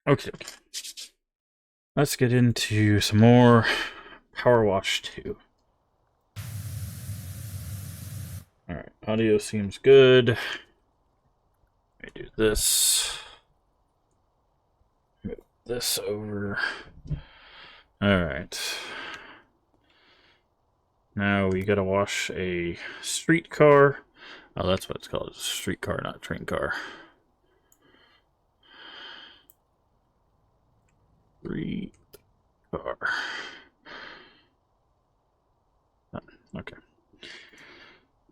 Okay, let's get into some more PowerWash 2. Alright, audio seems good. Let me do this. Move this over. Alright. Now we gotta wash a streetcar. Oh, that's what it's called. It's a streetcar, not train car. Streetcar. Okay.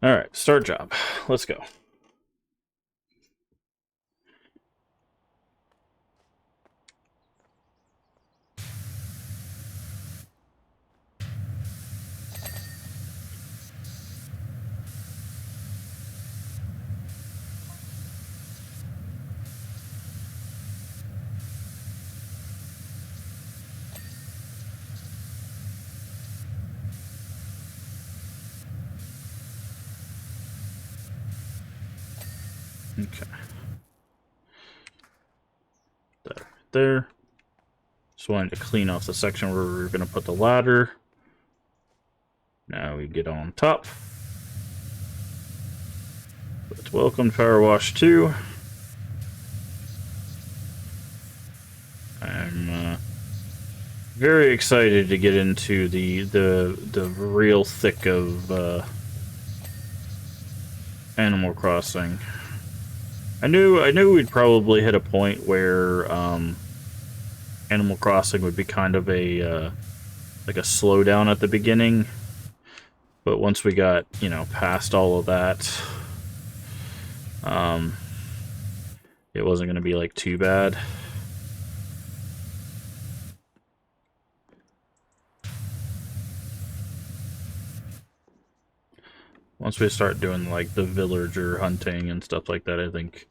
Alright, start job. Let's go. Okay. That there. Just wanted to clean off the section where we were going to put the ladder. Now we get on top. But welcome to PowerWash 2. I'm very excited to get into the real thick of Animal Crossing. I knew we'd probably hit a point where Animal Crossing would be kind of a like a slowdown at the beginning, but once we got past all of that, it wasn't going to be like too bad. Once we start doing like the villager hunting and stuff like that, I think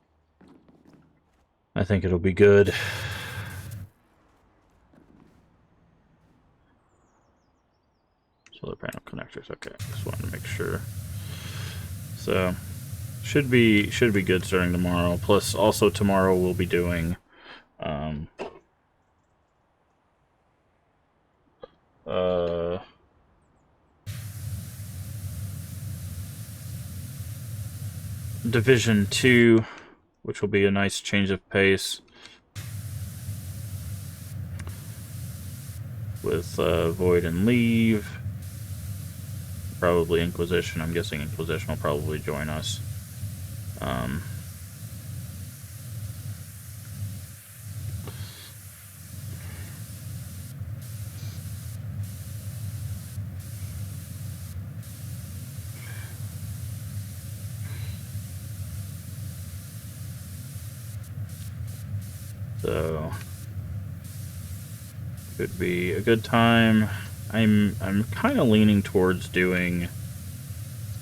it'll be good. Solar panel connectors. Okay, just wanted to make sure. So should be good starting tomorrow. Plus, also tomorrow we'll be doing Division 2, which will be a nice change of pace with Void and Leave. Probably Inquisition. I'm guessing Inquisition will probably join us. So could be a good time. I'm kind of leaning towards doing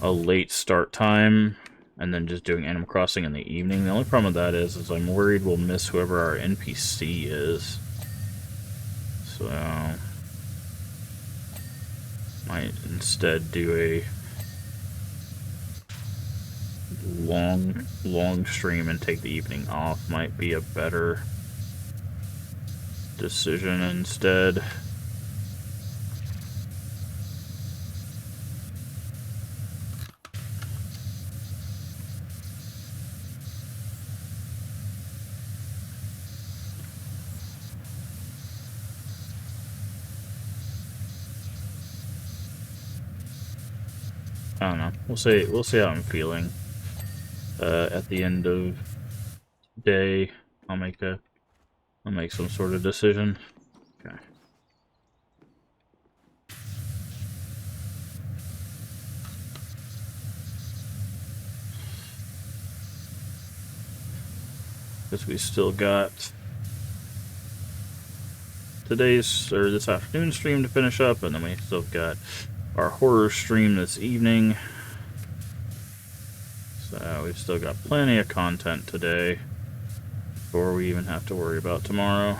a late start time and then just doing Animal Crossing in the evening. The only problem with that is I'm worried we'll miss whoever our NPC is. So might instead do a long stream and take the evening off. Might be a better decision instead. I don't know. We'll see how I'm feeling. At the end of day, I'll make some sort of decision. Okay. Because we still got this afternoon stream to finish up, and then we still got our horror stream this evening. So we've still got plenty of content today before we even have to worry about tomorrow.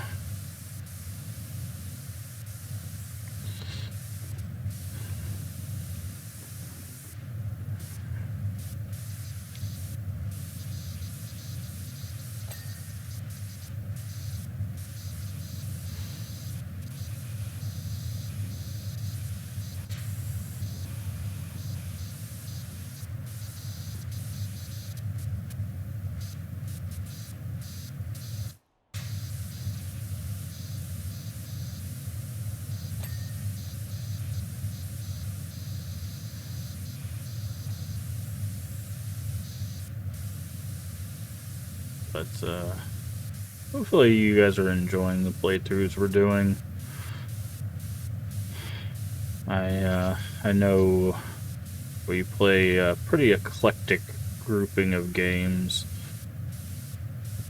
But hopefully you guys are enjoying the playthroughs we're doing. I know we play a pretty eclectic grouping of games.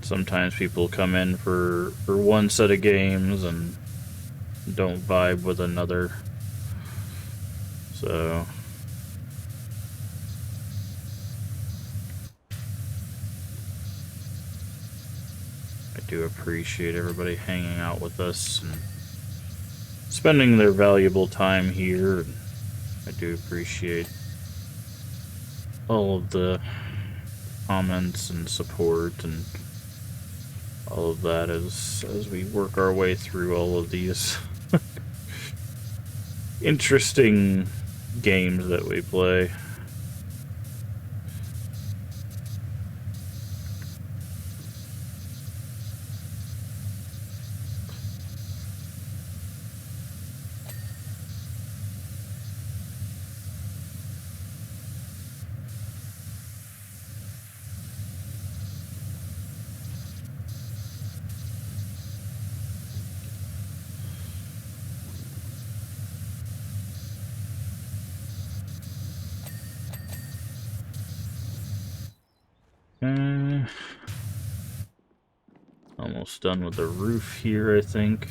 Sometimes people come in for one set of games and don't vibe with another. So I do appreciate everybody hanging out with us and spending their valuable time here. I do appreciate all of the comments and support and all of that as we work our way through all of these interesting games that we play. Almost done with the roof here, I think.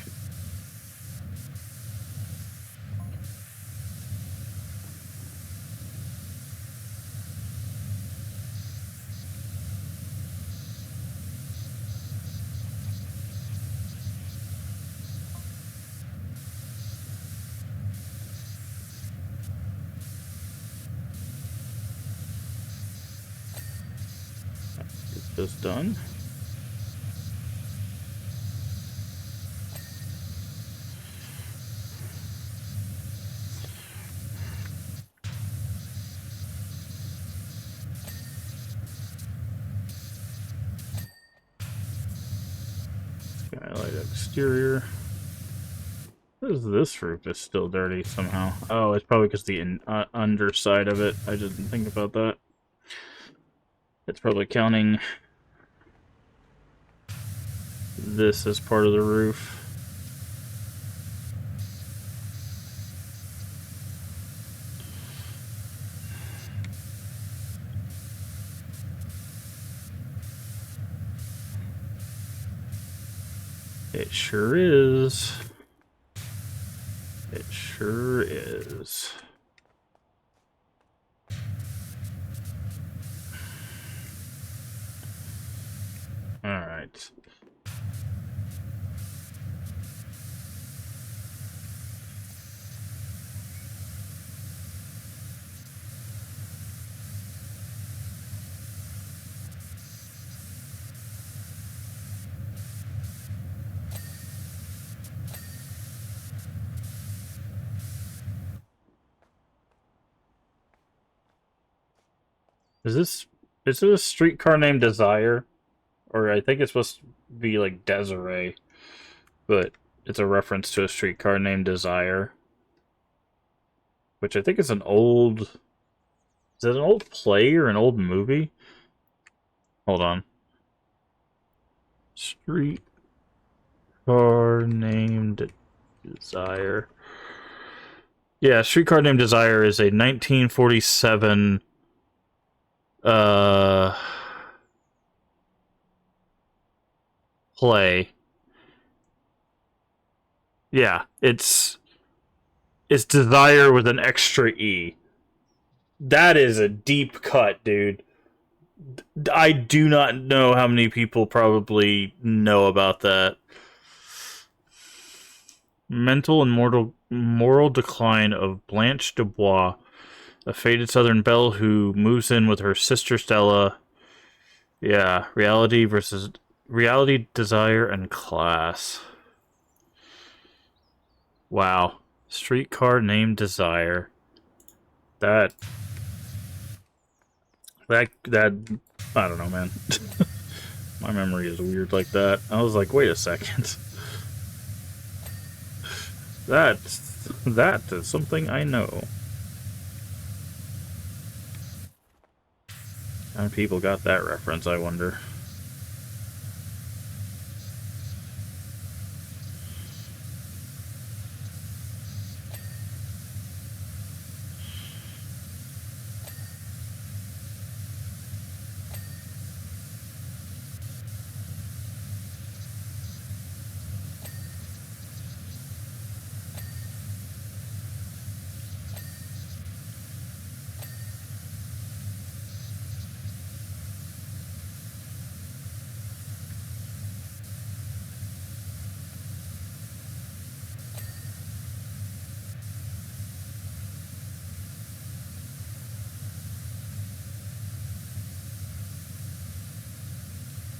Get this done. Skylight exterior. This roof is still dirty somehow. Oh, it's probably because the underside of it. I didn't think about that. It's probably counting this as part of the roof. It sure is. It sure is. Alright. Is it a streetcar named Desire? Or I think it's supposed to be like Desiree, but it's a reference to a streetcar named Desire. Which I think is an old... Is it an old play or an old movie? Hold on. Streetcar named Desire. Yeah, Streetcar Named Desire is a 1947 play. Yeah, it's Desire with an extra E. That is a deep cut, dude. I do not know how many people probably know about that. Mental and moral decline of Blanche Dubois, a faded Southern belle who moves in with her sister Stella. Yeah, reality, desire, and class. Wow. Streetcar Named Desire. That, I don't know, man. My memory is weird like that. I was like, wait a second. That is something I know. How many people got that reference, I wonder?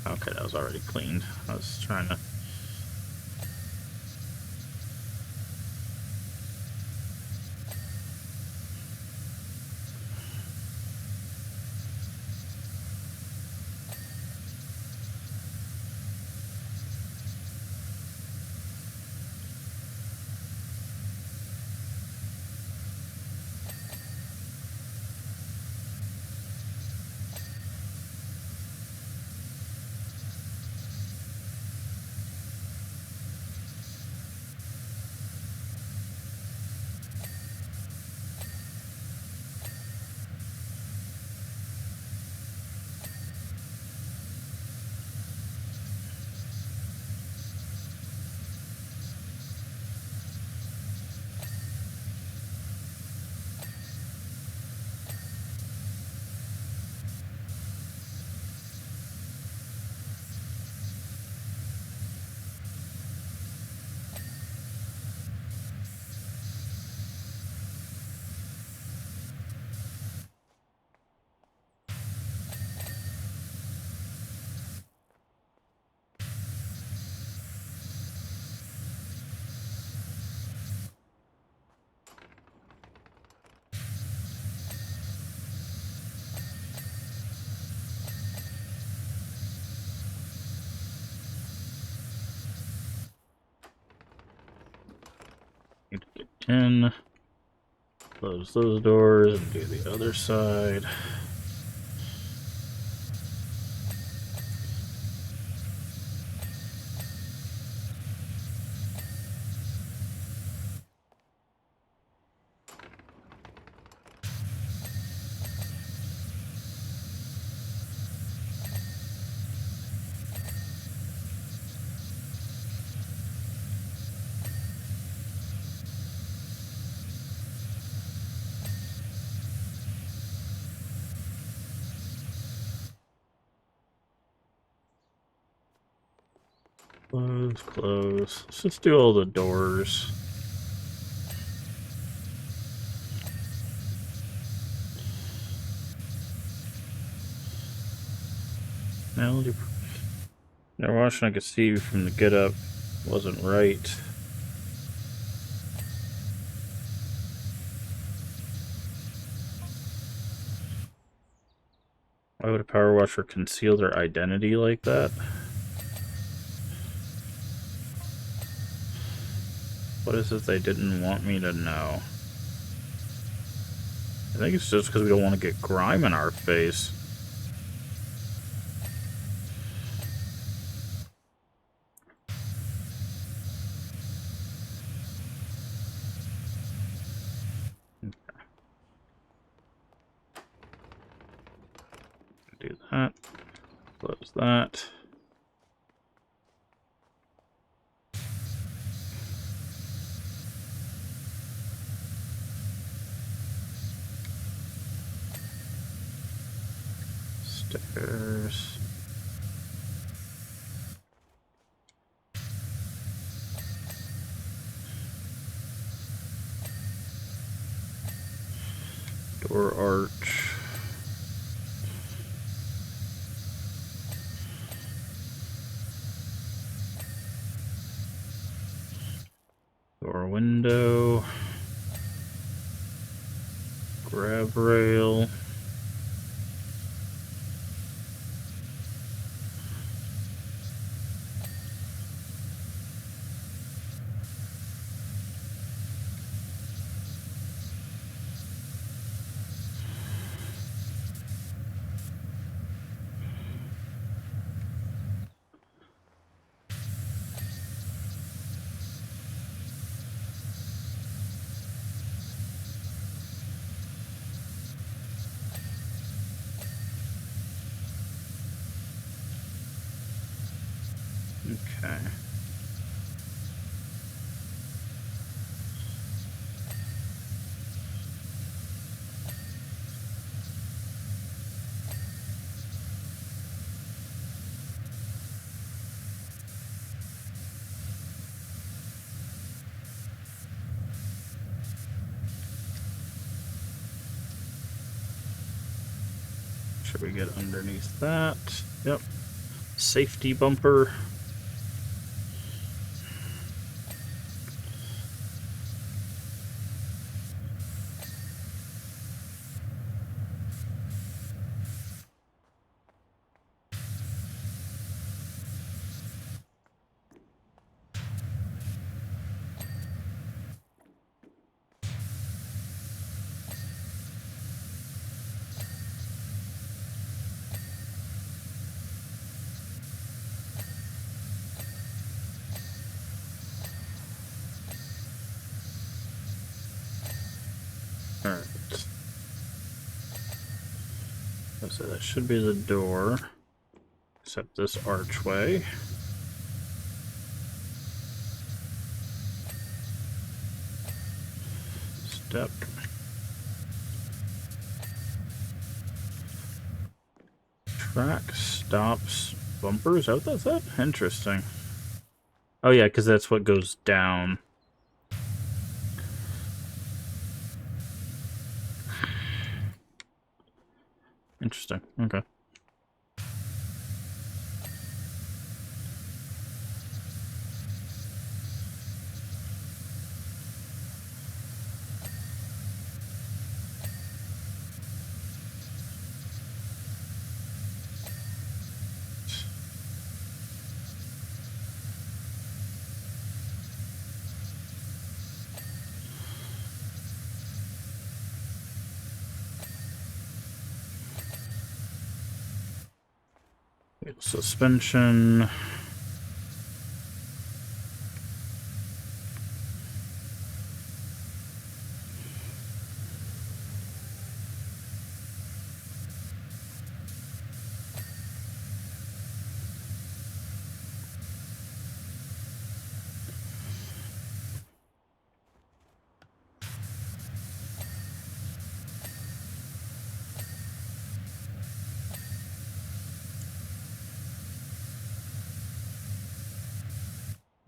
Okay, that was already cleaned. I was trying to... Need to get in, close those doors, and do the other side. Close, close. Let's just do all the doors. Now, they're watching. I could see from the get up wasn't right. Why would a power washer conceal their identity like that? What is it they didn't want me to know? I think it's just because we don't want to get grime in our face. Do that. Close that. Stairs. Door arch. Door window. Grab rail. Okay. Should we get underneath that? Yep. safety bumper. Alright. So that should be the door, except this archway. Step. Track stops bumpers. Is that what that said? Interesting. Oh yeah, because that's what goes down. Interesting. Okay. Suspension.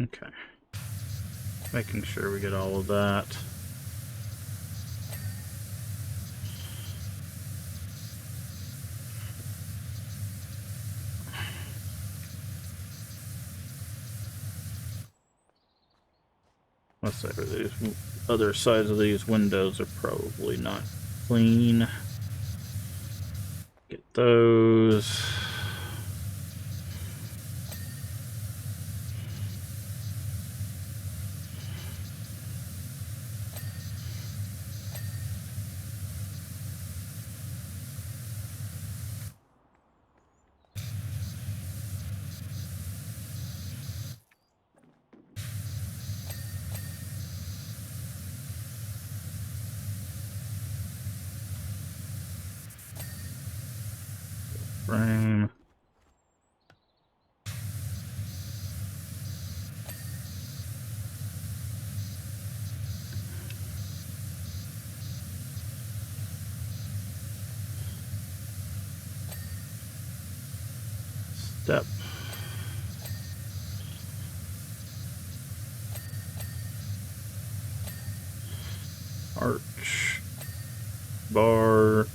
Okay. Making sure we get all of that. Let's say these other sides of these windows are probably not clean. Get those. Frame. Step. Arch. Bar.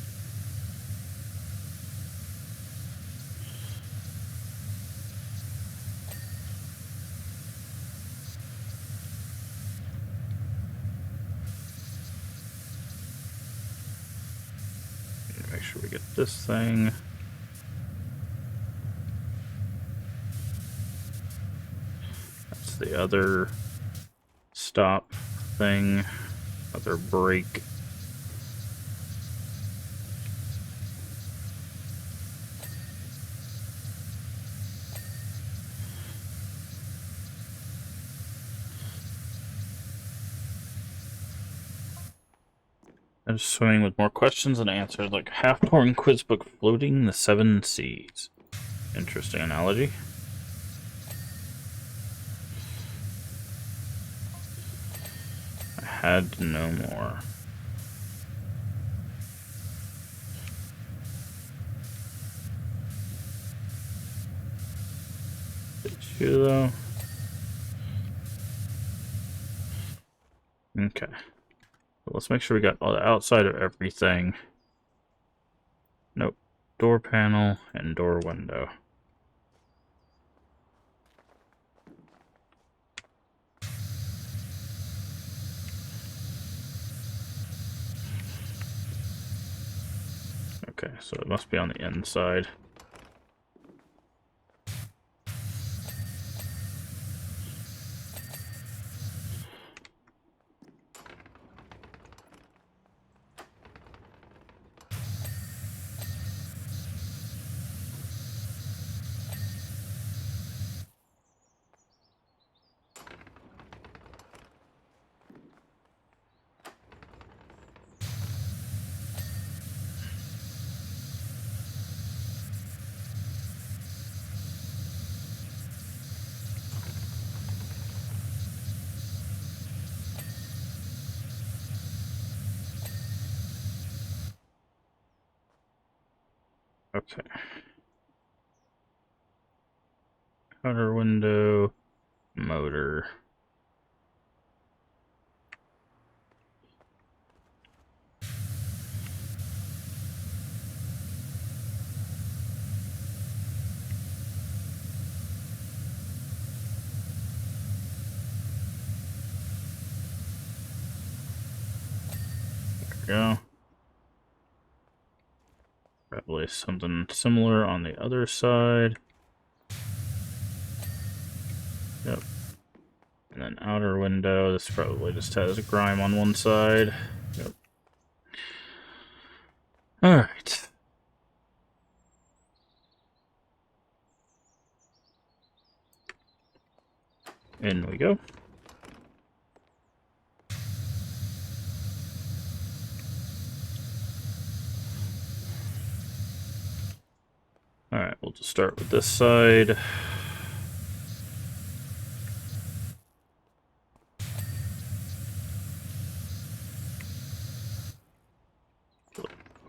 Make sure we get this thing. That's the other stop thing, other brake. I'm just swimming with more questions than answers, like half-torn quiz book floating the 7 seas. Interesting analogy. I had to know more. Did you, though? Okay. Let's make sure we got all the outside of everything. Nope. Door panel and door window. Okay, so it must be on the inside. Okay. Outer window, motor. There we go. Probably something similar on the other side. Yep. And then outer window, this probably just has grime on one side. Yep. Alright. In we go. Alright, we'll just start with this side.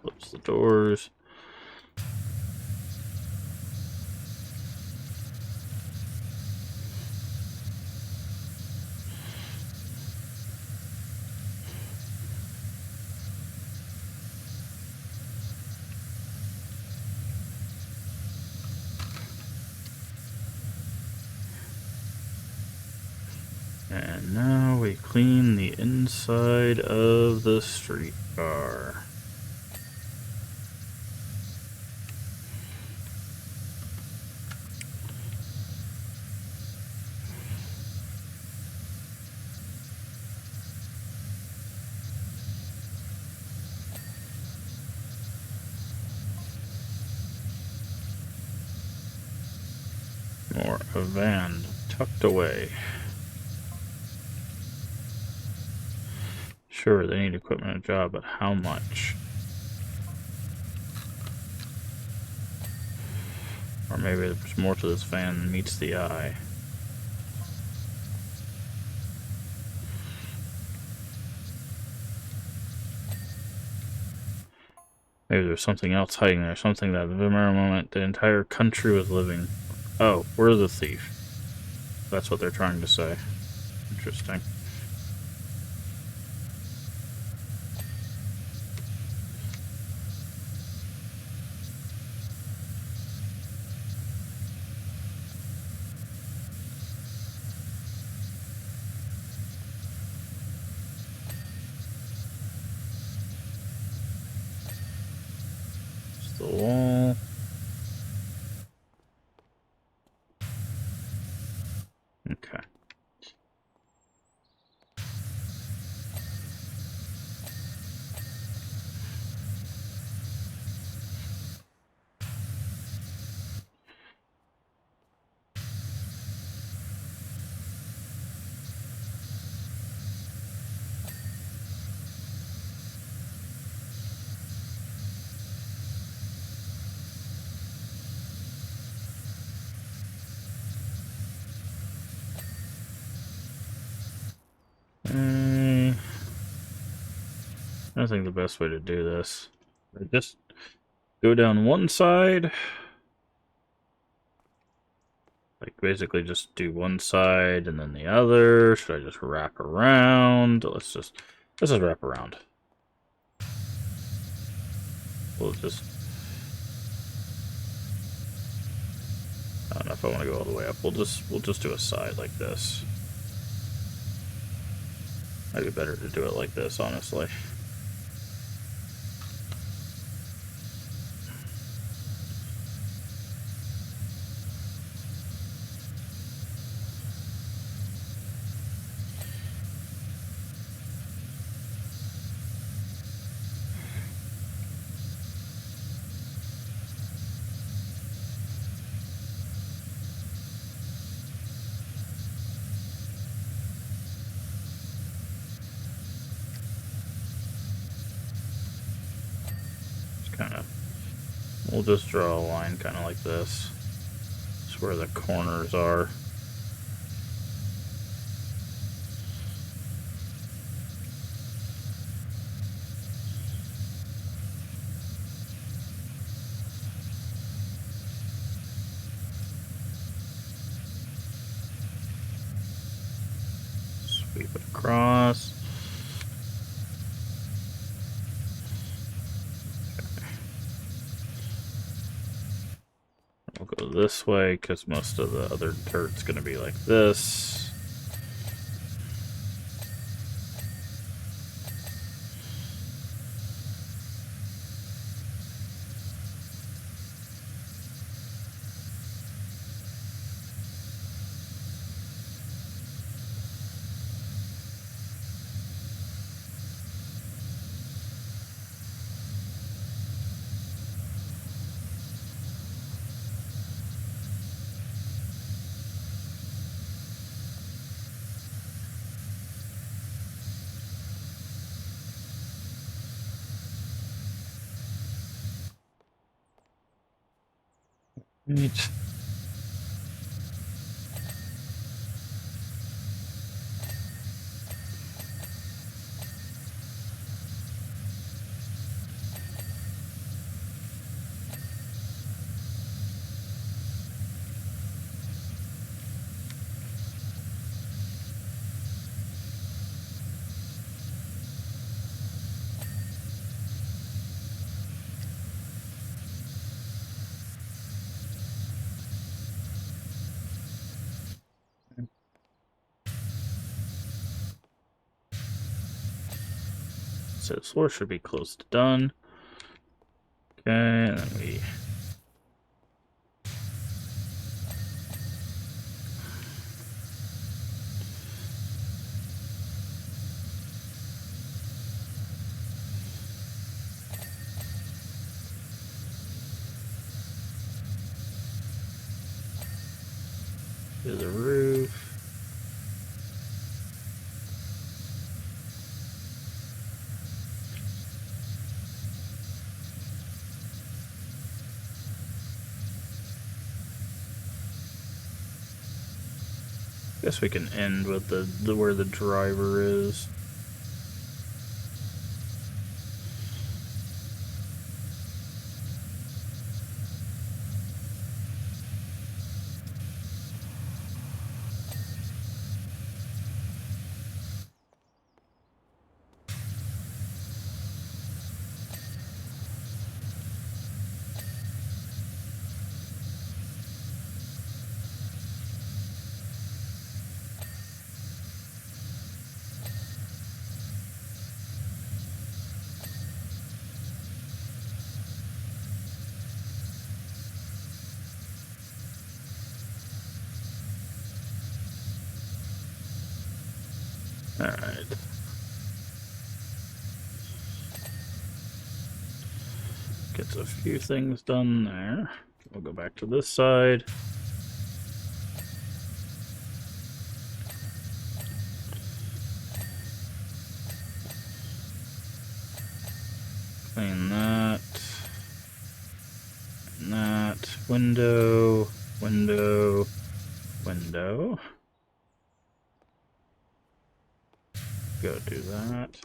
Close the doors. And now we clean the inside of the streetcar. More a van tucked away. Sure, they need equipment and a job, but how much? Or maybe there's more to this van than meets the eye. Maybe there's something else hiding there, something that at the very moment the entire country was living. Oh, we're the thief. That's what they're trying to say. Interesting. It's the wall. Okay. I think the best way to do this is just go down one side. Like, basically just do one side and then the other. Should I just wrap around? Let's just wrap around. We'll just... I don't know if I want to go all the way up. We'll just do a side like this. Might be better to do it like this, honestly. we'll just draw a line kind of like this. It's where the corners are. Sweep it across. We'll go this way because most of the other dirt's going to be like this. Right. So this floor should be close to done. Okay, and then we do the roof. Guess we can end with the where the driver is. Alright. Gets a few things done there. We'll go back to this side. Clean that. And that. Window. Window. Window. Go do that.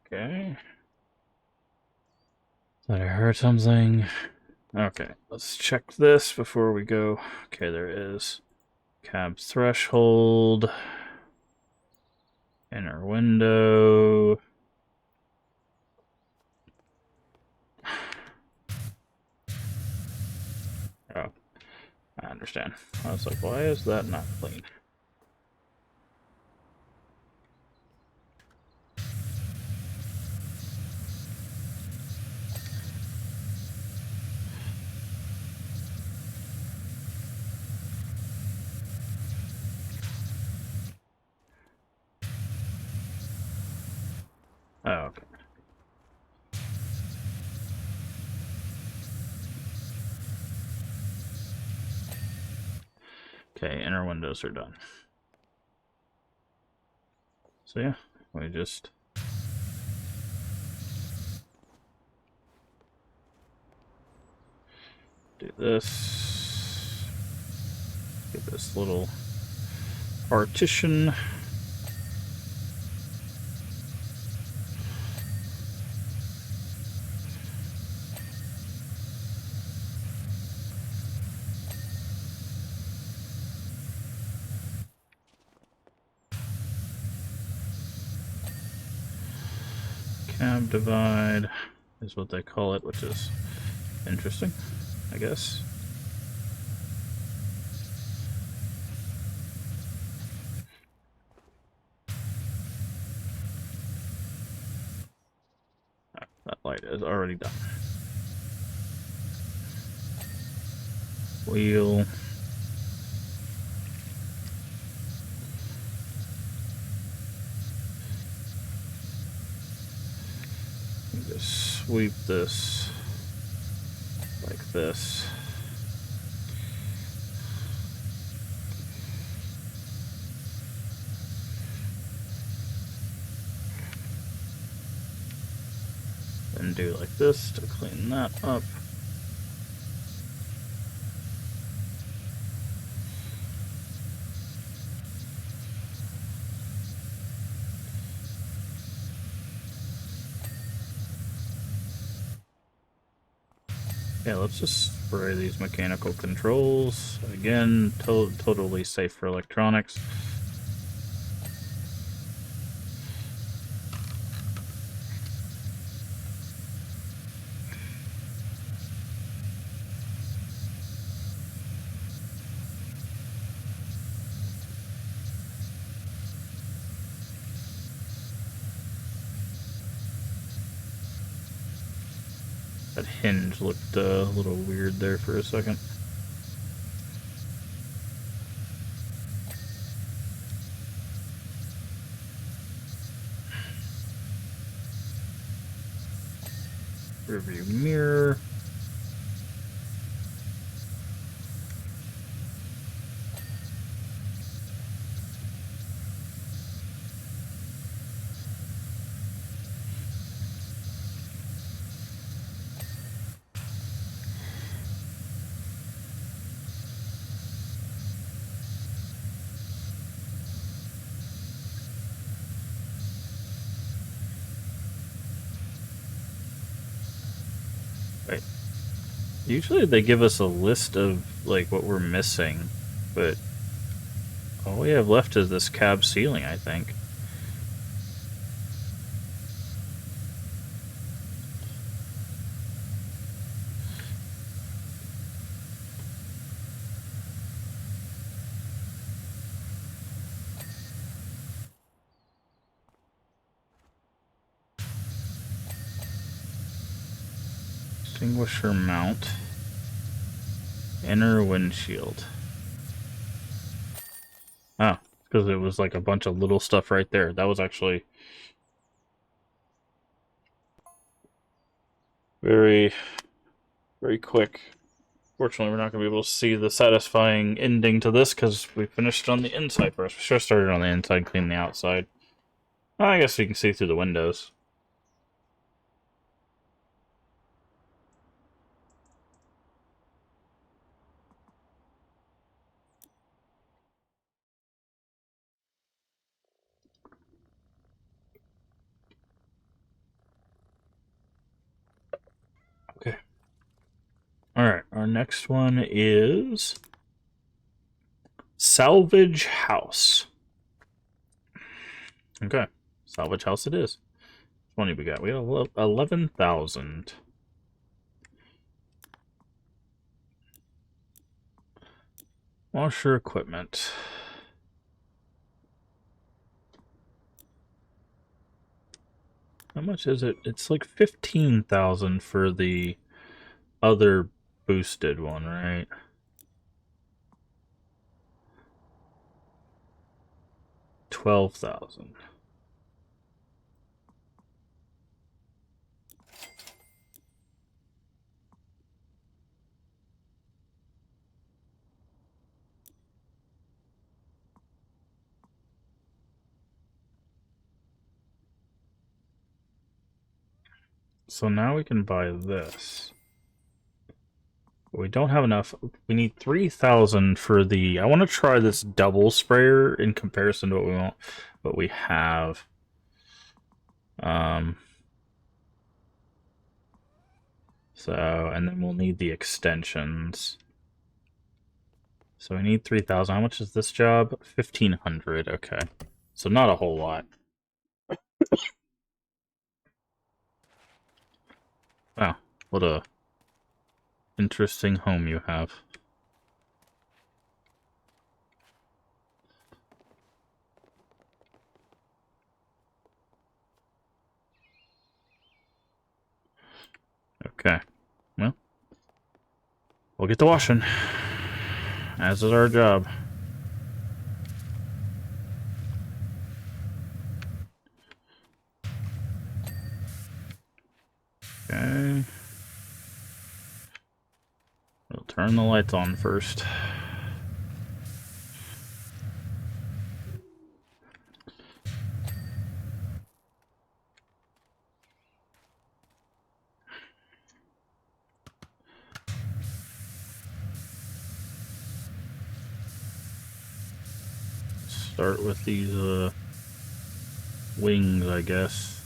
Okay. Thought I heard something. Okay, let's check this before we go. Okay, there is. Cab threshold. Inner window. Oh, I understand. I was like, why is that not clean? Oh, okay. Okay, inner windows are done. So yeah, we just Do this. Get this little partition. Cab divide is what they call it, which is interesting, I guess. That light is already done. Wheel. Just sweep this like this. Then do like this to clean that up. Yeah, let's just spray these mechanical controls. Again, totally safe for electronics. That hinge looked a little weird there for a second. Rearview mirror. Wait. Usually they give us a list of like what we're missing, but all we have left is this cab ceiling, I think. Extinguisher mount. Inner windshield. Oh, because it was like a bunch of little stuff right there. That was actually very, very quick. Fortunately, we're not going to be able to see the satisfying ending to this because we finished on the inside first. We should have started on the inside, clean the outside. I guess we can see through the windows. Okay. Alright, our next one is Salvage House. Okay, Salvage House it is. What money we got? We got 11,000. Washer equipment. How much is it? It's like 15,000 for the other boosted one, right? 12,000. So now we can buy this. We don't have enough. We need 3,000 for the... I want to try this double sprayer in comparison to what we have. So, and then we'll need the extensions. So we need 3,000. How much is this job? 1,500. Okay. So not a whole lot. Wow. What a interesting home you have. Okay. Well, we'll get to washing. As is our job. Okay. We'll turn the lights on first. Start with these wings, I guess.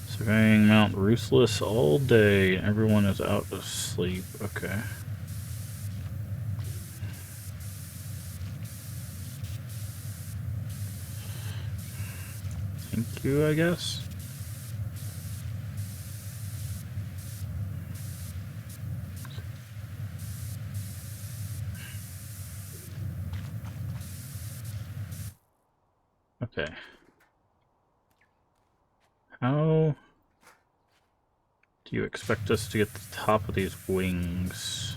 Surveying Mount Ruthless all day. Everyone is out to sleep. Okay. Thank you, I guess. Okay. How do you expect us to get to the top of these wings?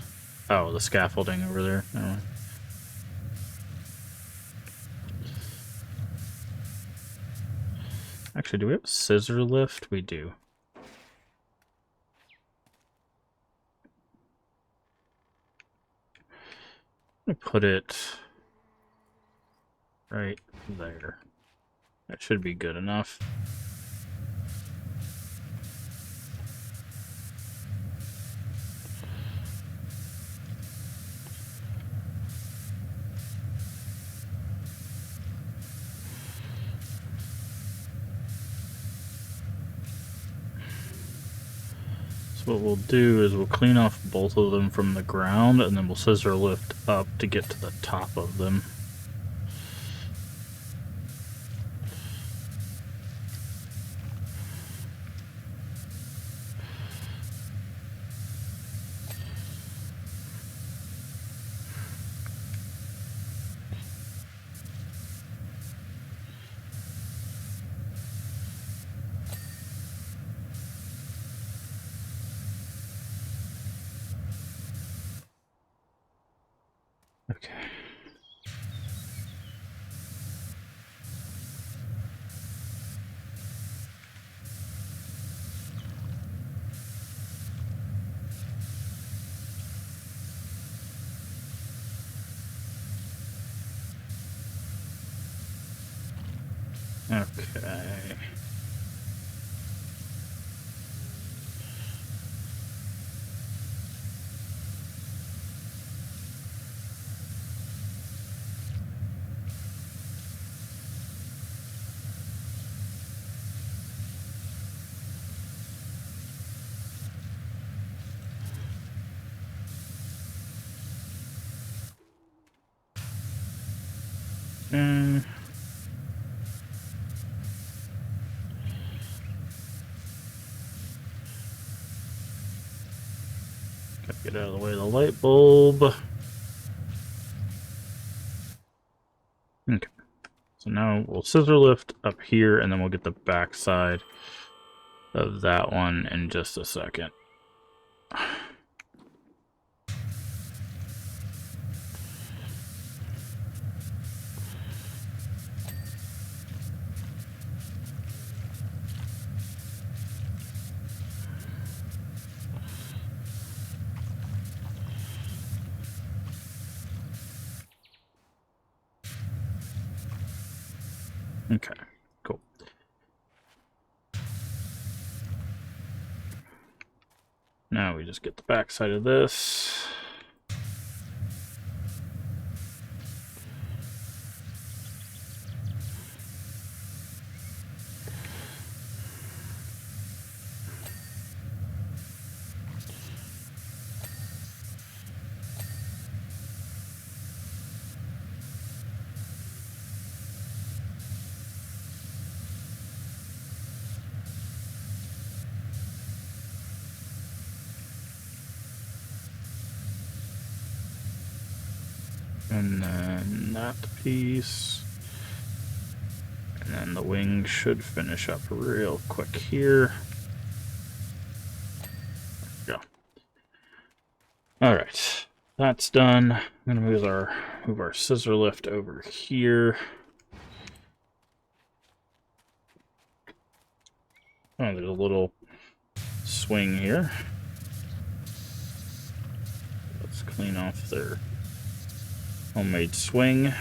Oh, the scaffolding over there. Never mind. Actually, do we have a scissor lift? We do. I'm gonna put it right there. That should be good enough. So what we'll do is we'll clean off both of them from the ground, and then we'll scissor lift up to get to the top of them. Okay. Okay. Gotta get out of the way of the light bulb. Okay. So now we'll scissor lift up here, and then we'll get the back side of that one in just a second. Okay, cool. Now we just get the back side of this. And then that piece. And then the wing should finish up real quick here. There we go. Alright. That's done. I'm gonna move our scissor lift over here. Oh, there's a little swing here. Let's clean off their homemade swing.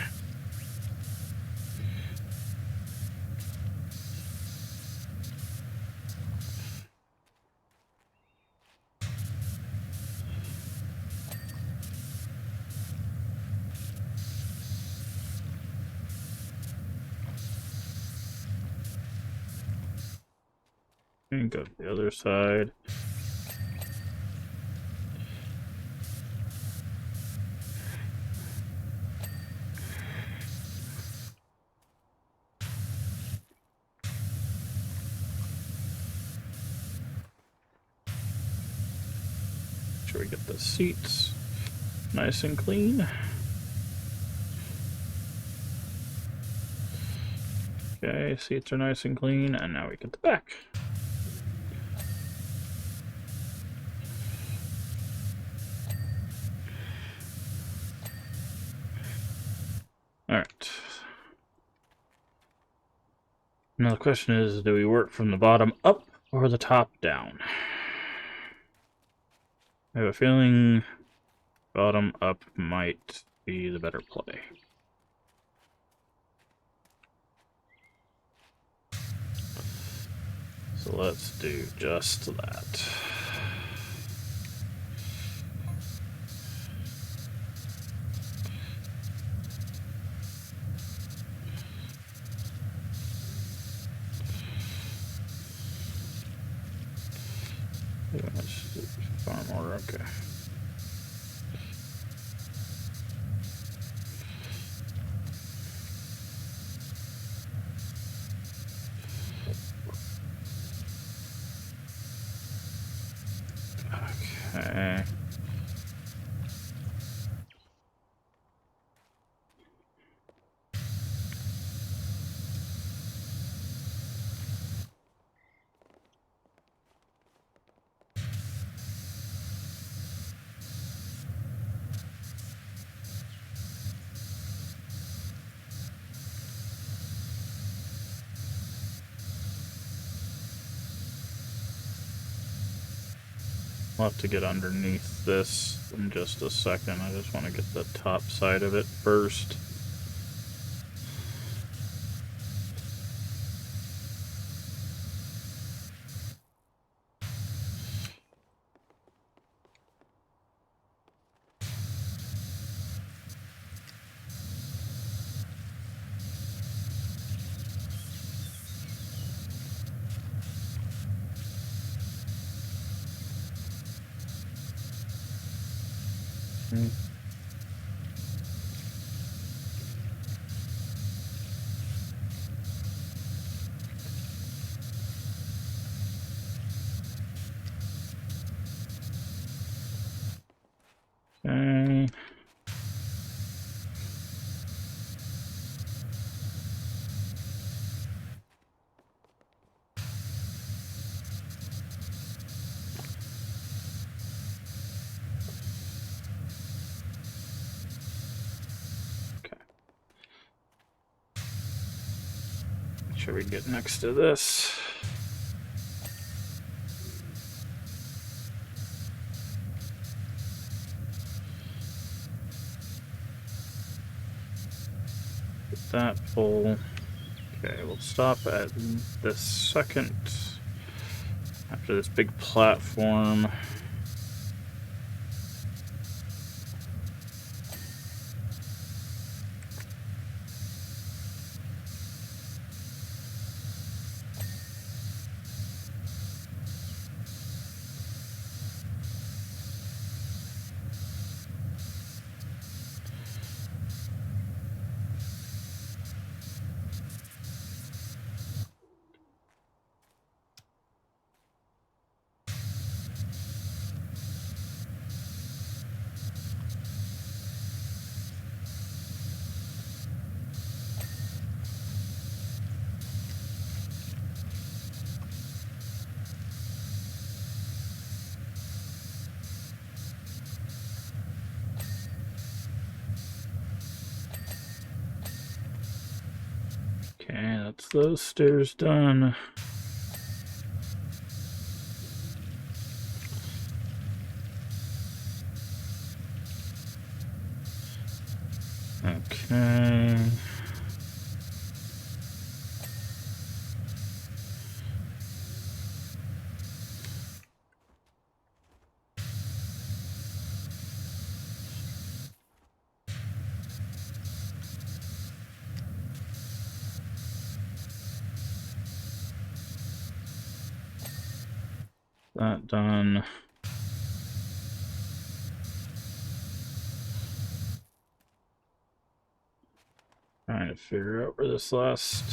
And go to the other side. Make sure we get the seats nice and clean. Okay, seats are nice and clean, and now we get the back. Alright. Now the question is, do we work from the bottom up or the top down? I have a feeling bottom up might be the better play. So let's do just that. Farm order, okay. Okay. I'll have to get underneath this in just a second. I just want to get the top side of it first. Okay. Make sure we get next to this. Get that full. Okay, we'll stop at the second after this big platform. Okay, that's those stairs done. Okay. That done. Trying to figure out where this last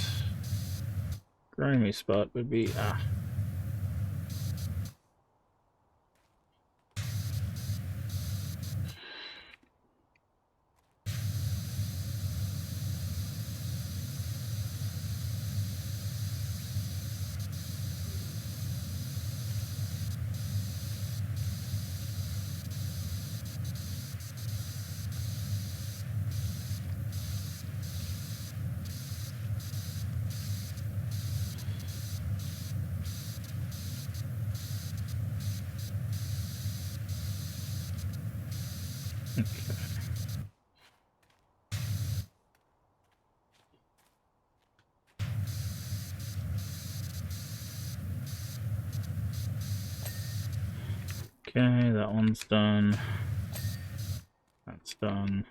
grimy spot would be. Ah. Okay, that one's done. That's done.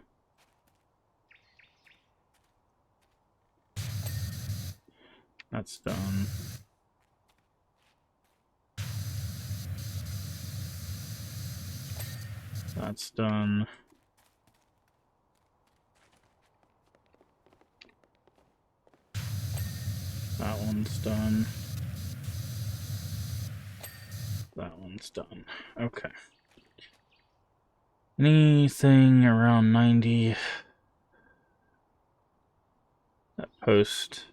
That's done. That's done. That one's done. That one's done. Okay. Anything around 90? That post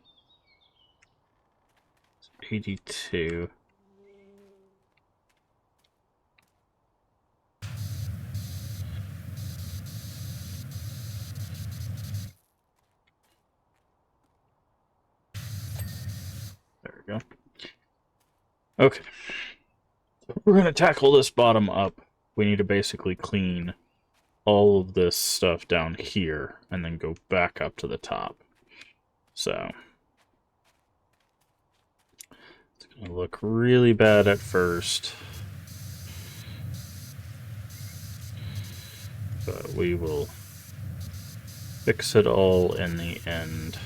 is 82. There we go. Okay. We're going to tackle this bottom up. We need to basically clean all of this stuff down here and then go back up to the top. So it's going to look really bad at first, but we will fix it all in the end.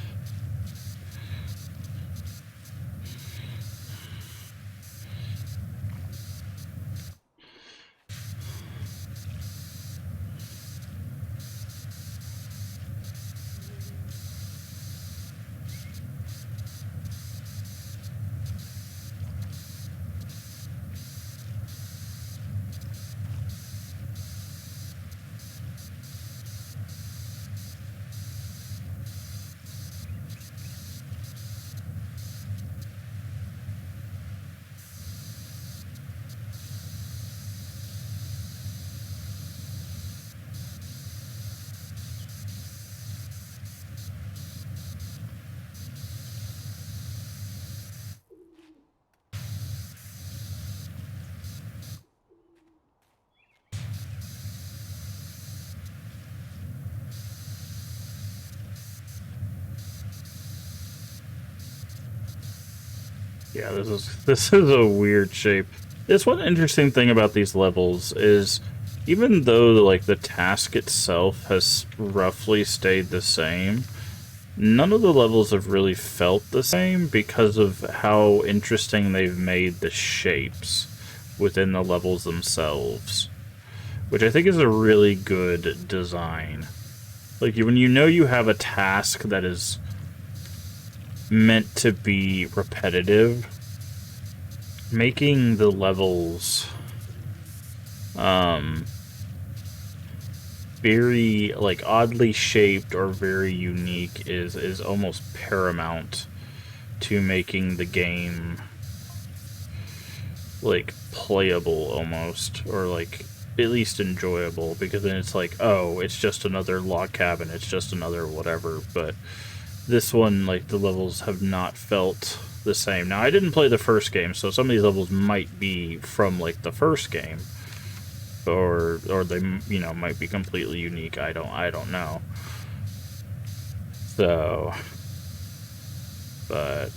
Yeah, this is a weird shape. It's one interesting thing about these levels is even though like the task itself has roughly stayed the same, none of the levels have really felt the same because of how interesting they've made the shapes within the levels themselves, which I think is a really good design. Like, when you know you have a task that is meant to be repetitive, making the levels very, like, oddly shaped or very unique is almost paramount to making the game, like, playable almost, or, like, at least enjoyable, because then it's like, oh, it's just another log cabin, it's just another whatever, but this one, like, the levels have not felt the same. Now, I didn't play the first game, so some of these levels might be from, like, the first game, or they, you know, might be completely unique. I don't know. So, but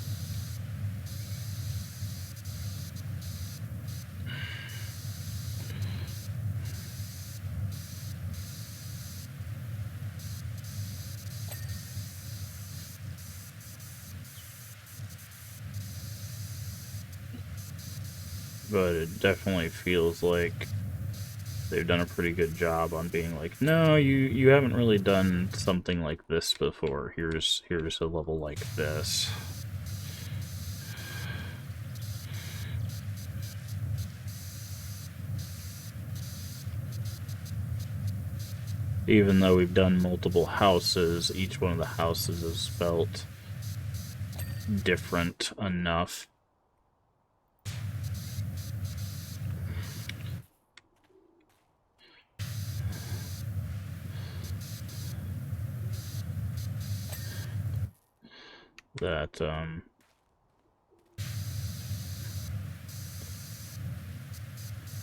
it definitely feels like they've done a pretty good job on being like, no, you haven't really done something like this before. Here's a level like this. Even though we've done multiple houses, each one of the houses has felt different enough. That,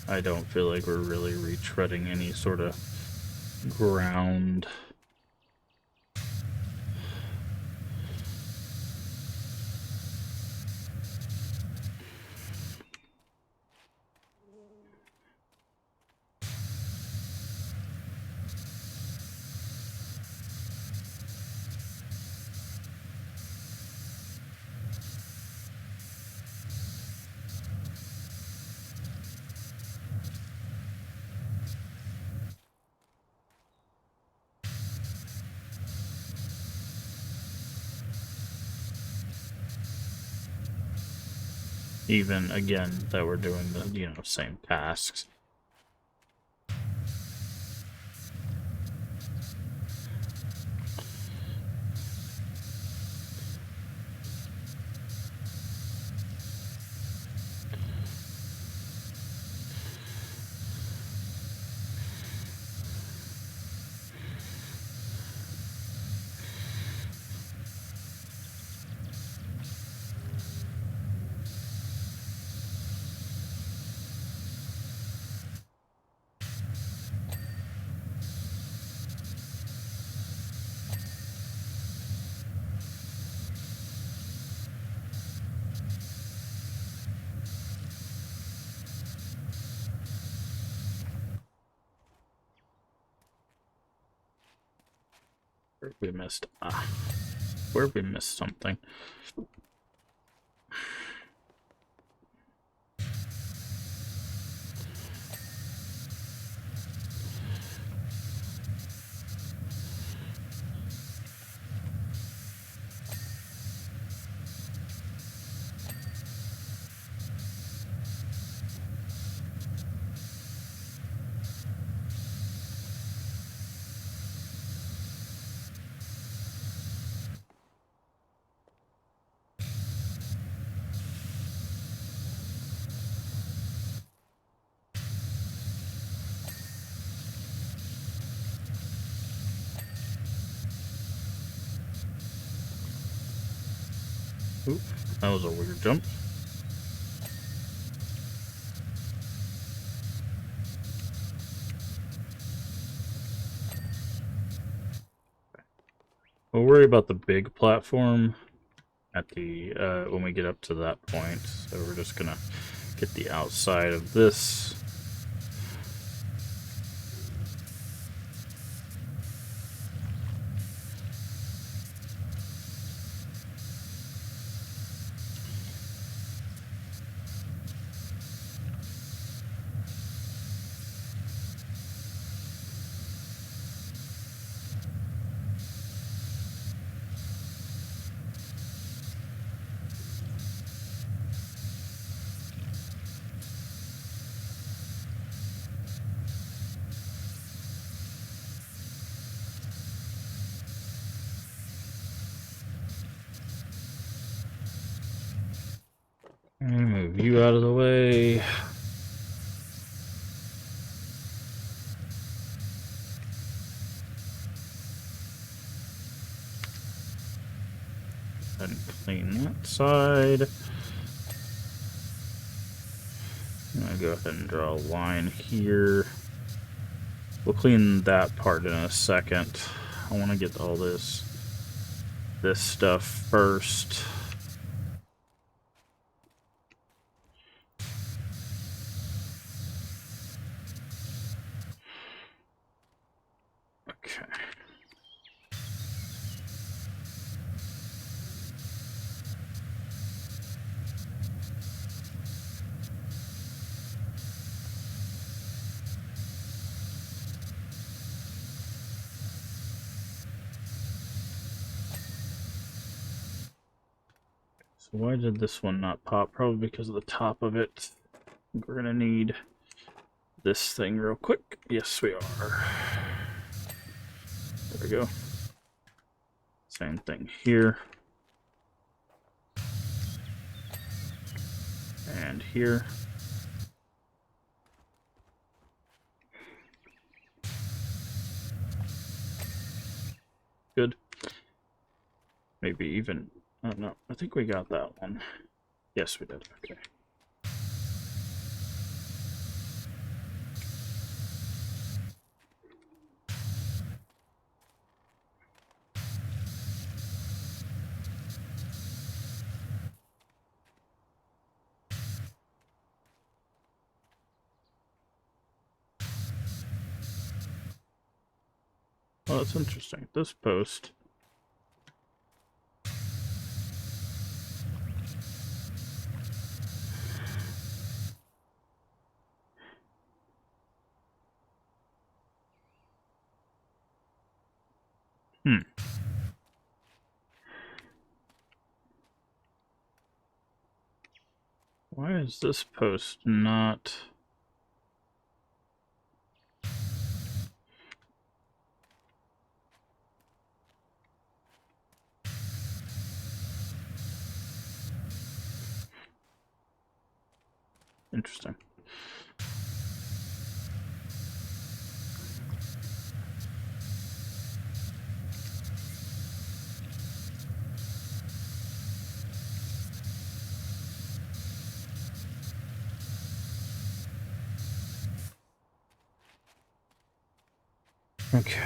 I don't feel like we're really retreading any sort of ground. Even, again, that we're doing the, you know, same tasks. Where we missed? Where we missed something? Oop, that was a weird jump. We'll worry about the big platform at the when we get up to that point. So we're just gonna get the outside of this. And move you out of the way. And clean that side. I'm gonna go ahead and draw a line here. We'll clean that part in a second. I want to get all this stuff first. Okay. So why did this one not pop? Probably because of the top of it. We're gonna need this thing real quick. Yes, we are. There we go. Same thing here. And here. Good. Maybe even... Oh, no. I think we got that one. Yes, we did. Okay. Well, that's interesting. This post... Why is this post not... Interesting. Okay.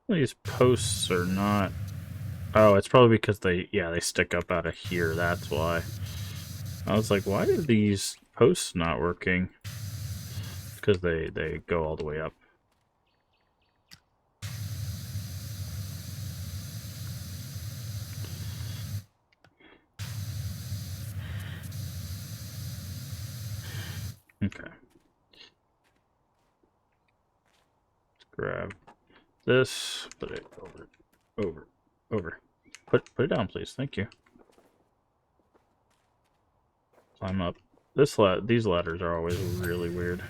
These posts are not... Oh, it's probably because they stick up out of here. That's why. I was like, why are these posts not working? Because they go all the way up. Okay. Let's grab this, put it over. Put it down, please. Thank you. Climb up. These ladders are always really weird.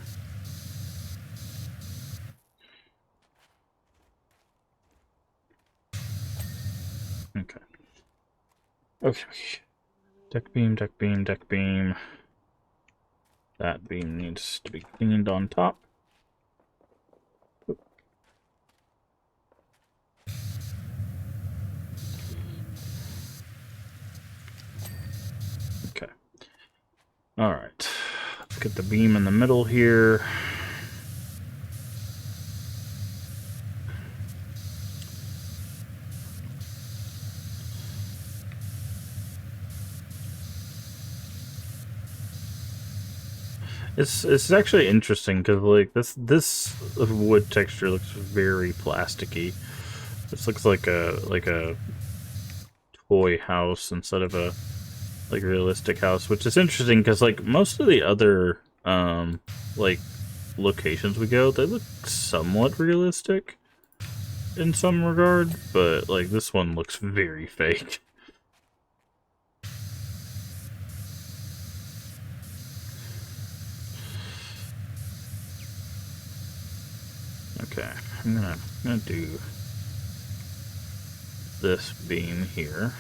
Okay. Deck beam, deck beam, deck beam. That beam needs to be cleaned on top. Okay. Alright. Let's get the beam in the middle here. It's actually interesting because like this wood texture looks very plasticky. This looks like a toy house instead of a like realistic house, which is interesting because like most of the other like locations we go, they look somewhat realistic in some regard, but like this one looks very fake. Okay, I'm gonna do this beam here.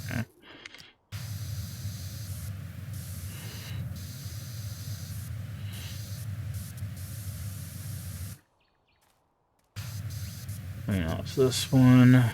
Okay. Clean off this one.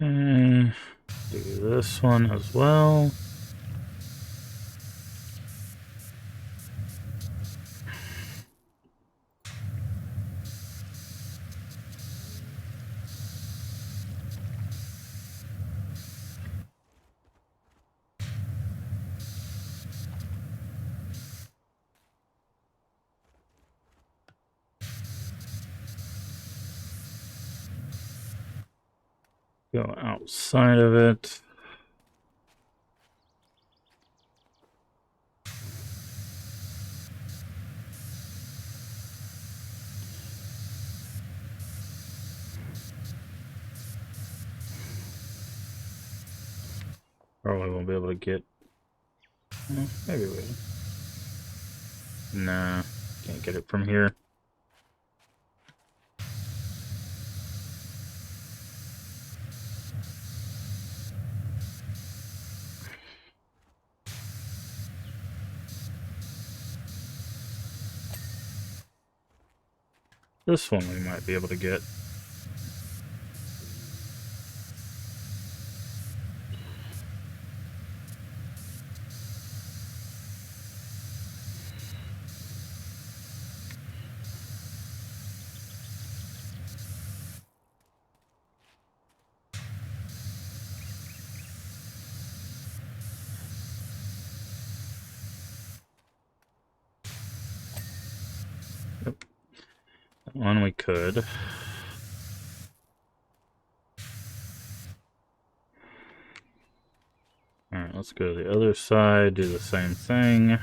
Okay, do this one as well. Go outside of it. Probably won't be able to get. Well, maybe we will. Nah, can't get it from here. This one we might be able to get. Yep. That one we could. Alright, let's go to the other side, do the same thing.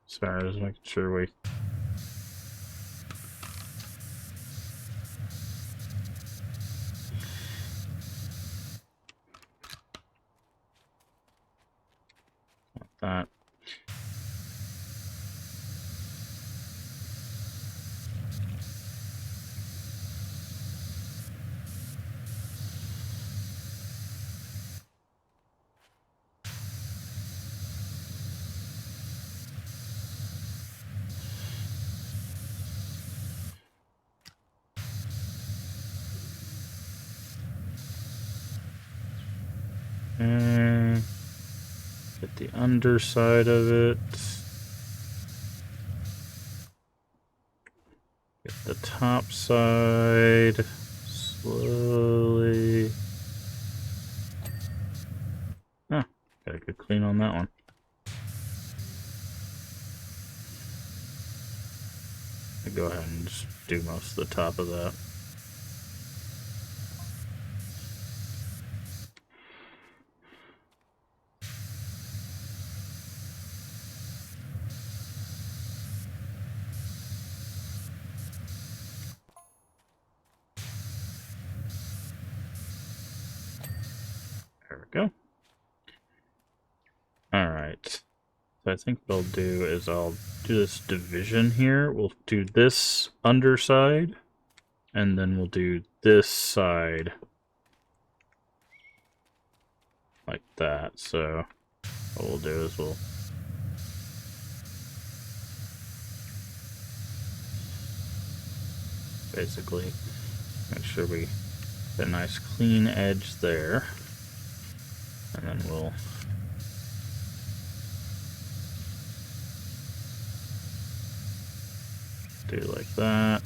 Sorry, just making sure we... that. the underside of it. Get the top side slowly. Ah, got a good clean on that one. I'll go ahead and just do most of the top of that. There we go. Alright. So I think what I'll do is I'll do this division here. We'll do this underside, and then we'll do this side like that. So what we'll do is we'll basically make sure we get a nice clean edge there, and then we'll do like that.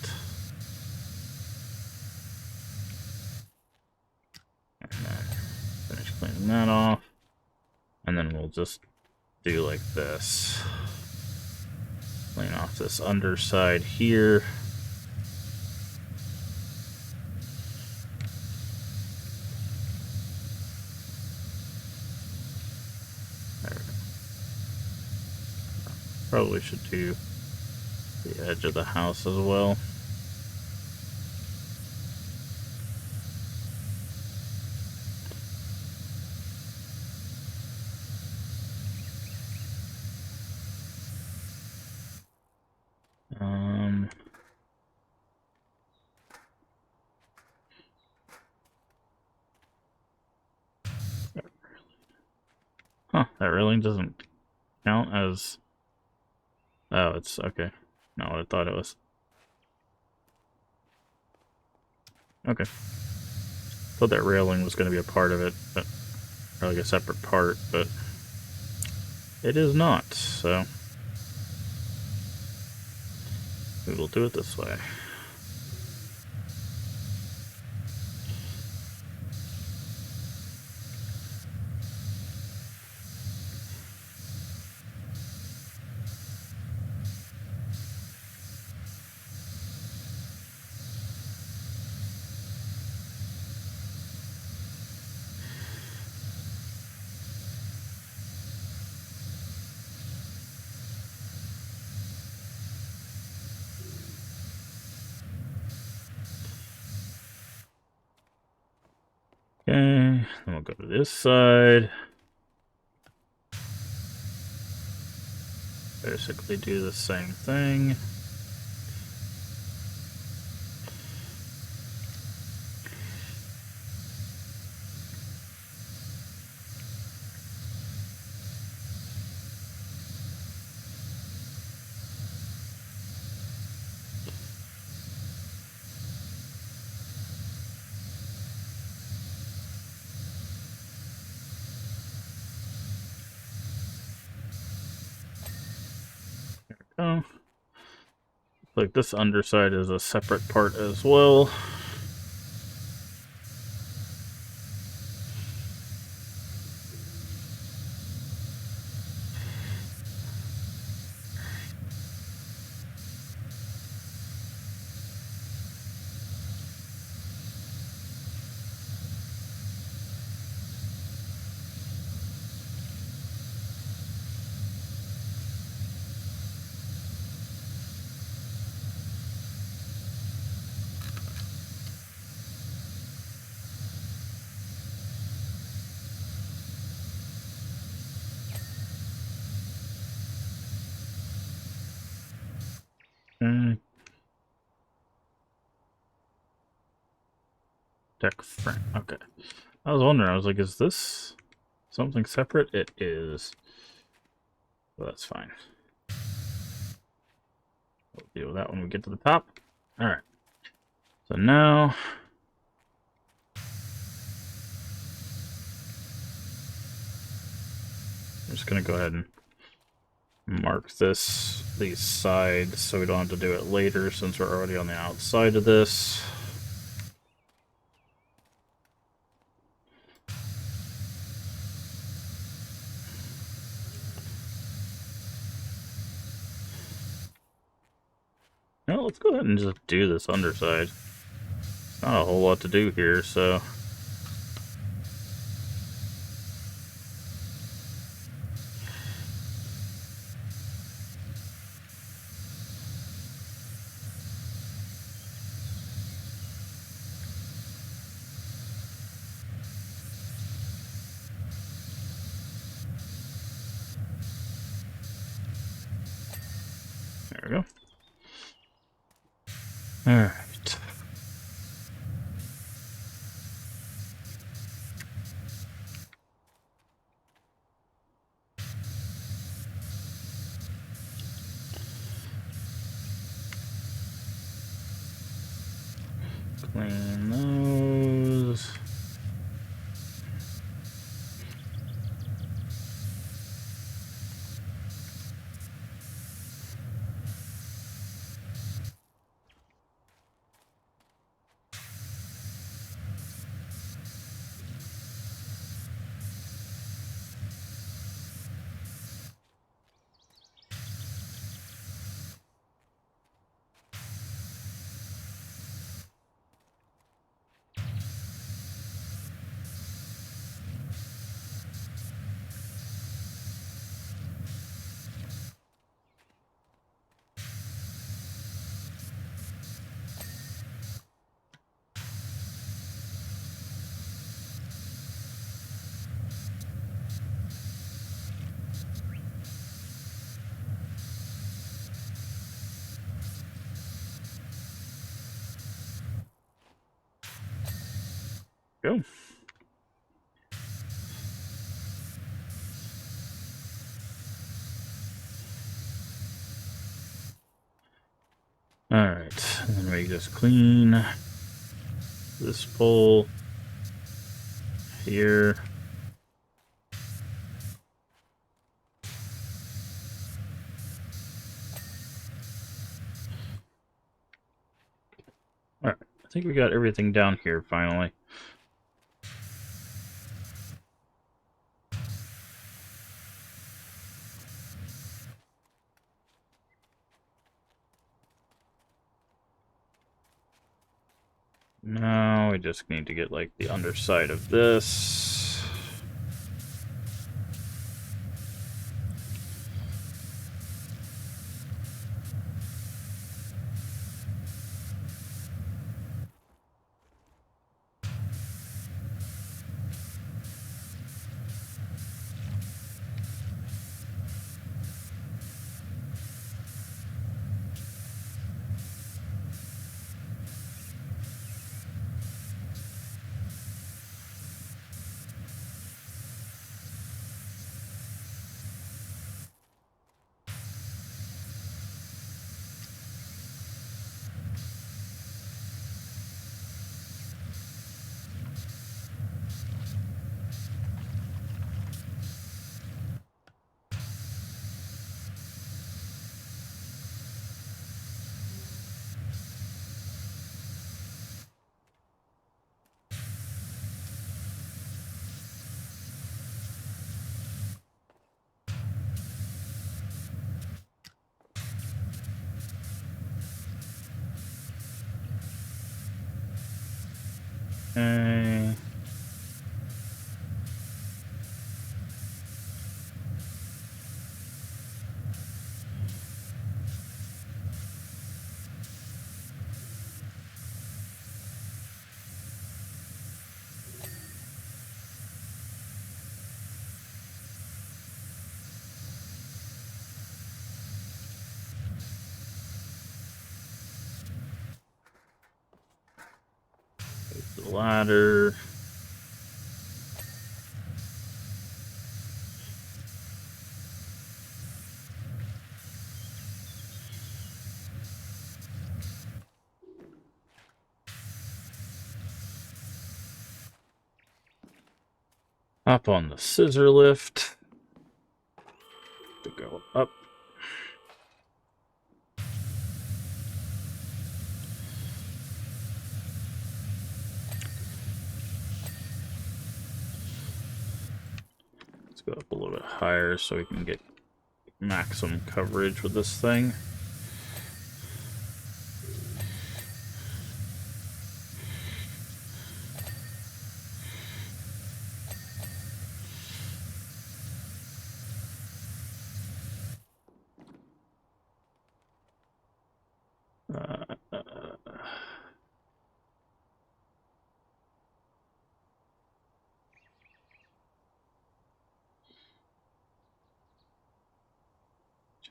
And then finish cleaning that off. And then we'll just do like this. Clean off this underside here. There we go. Probably should do the edge of the house as well. Huh, that railing doesn't count as... Oh, it's okay. Not what I thought it was. Okay. Thought that railing was going to be a part of it, but or like a separate part, but it is not, so we will do it this way. Okay, then we'll go to this side. Basically do the same thing. Oh, like this underside is a separate part as well. Okay. Deck frame. Okay. I was wondering, I was like, is this something separate? It is. Well, that's fine. We'll deal with that when we get to the top. Alright. So now... just gonna go ahead and mark these sides so we don't have to do it later since we're already on the outside of this. Now let's go ahead and just do this underside. Not a whole lot to do here, so... There we go. Alright. Clean those. Go. Alright, and then we just clean this pole here. Alright, I think we got everything down here finally. Now we just need to get like the underside of this. Okay. The ladder. Hop on the scissor lift. Go up. Let's go up a little bit higher so we can get maximum coverage with this thing.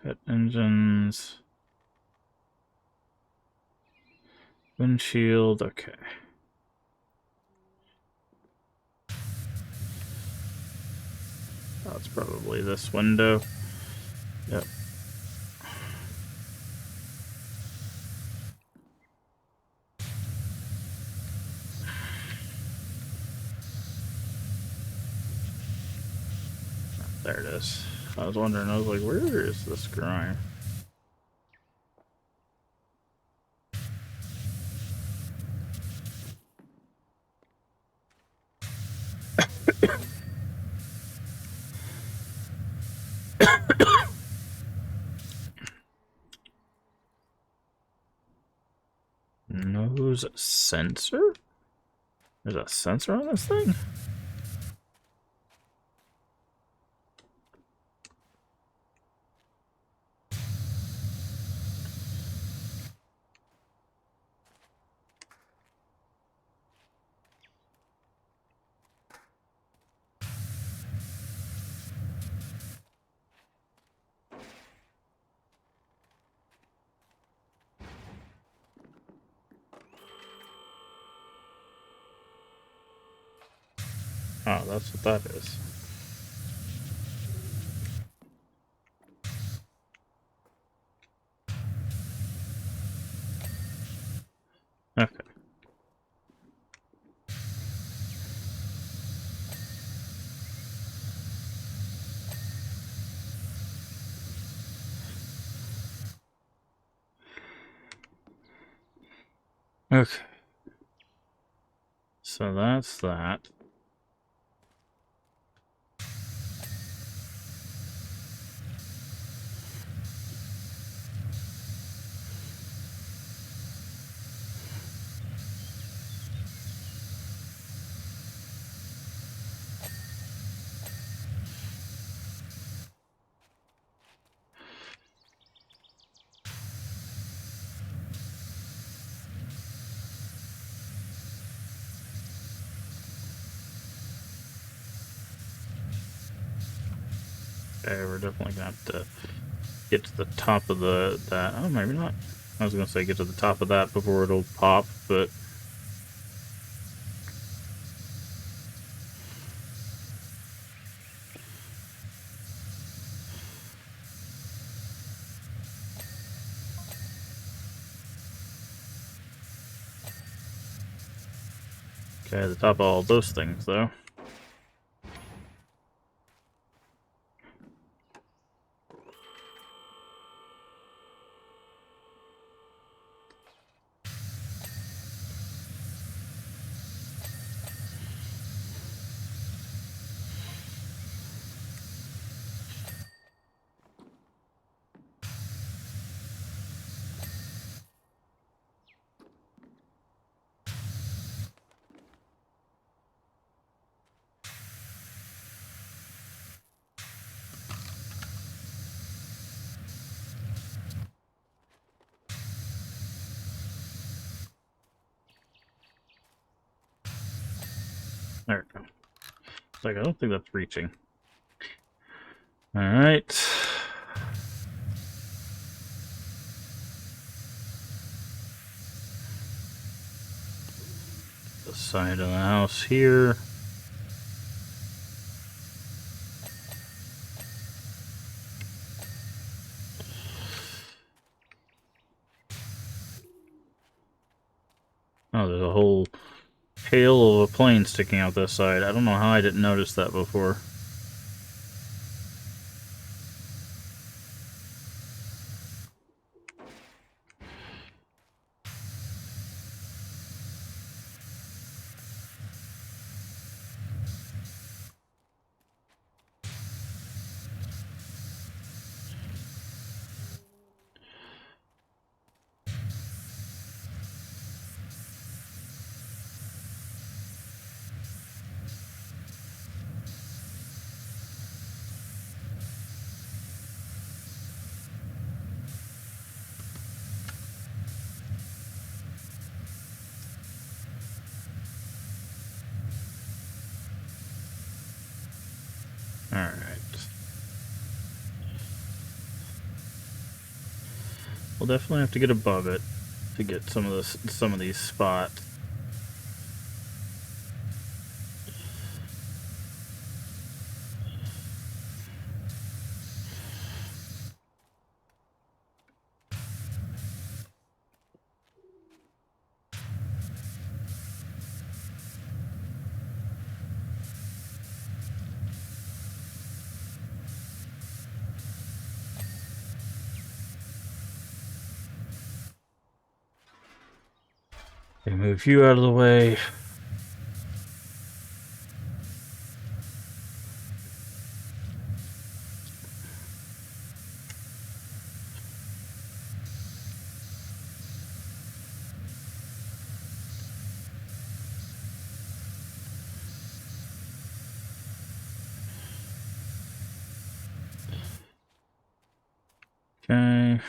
Jet engines. Windshield, okay. That's probably this window. Yep. There it is. I was wondering, I was like, where is this grime? Nose sensor? There's a sensor on this thing? Oh, that's what that is. Okay. Okay. So that's that. Okay, we're definitely gonna have to get to the top of that. Oh, maybe not. I was gonna say get to the top of that before it'll pop, but okay, the top of all those things though. There we go. It's like, I don't think that's reaching. Alright. The side of the house here. Oh, there's a whole tail of a plane sticking out this side. I don't know how I didn't notice that before. We'll definitely have to get above it to get some of these spots. Okay, move you out of the way. Okay.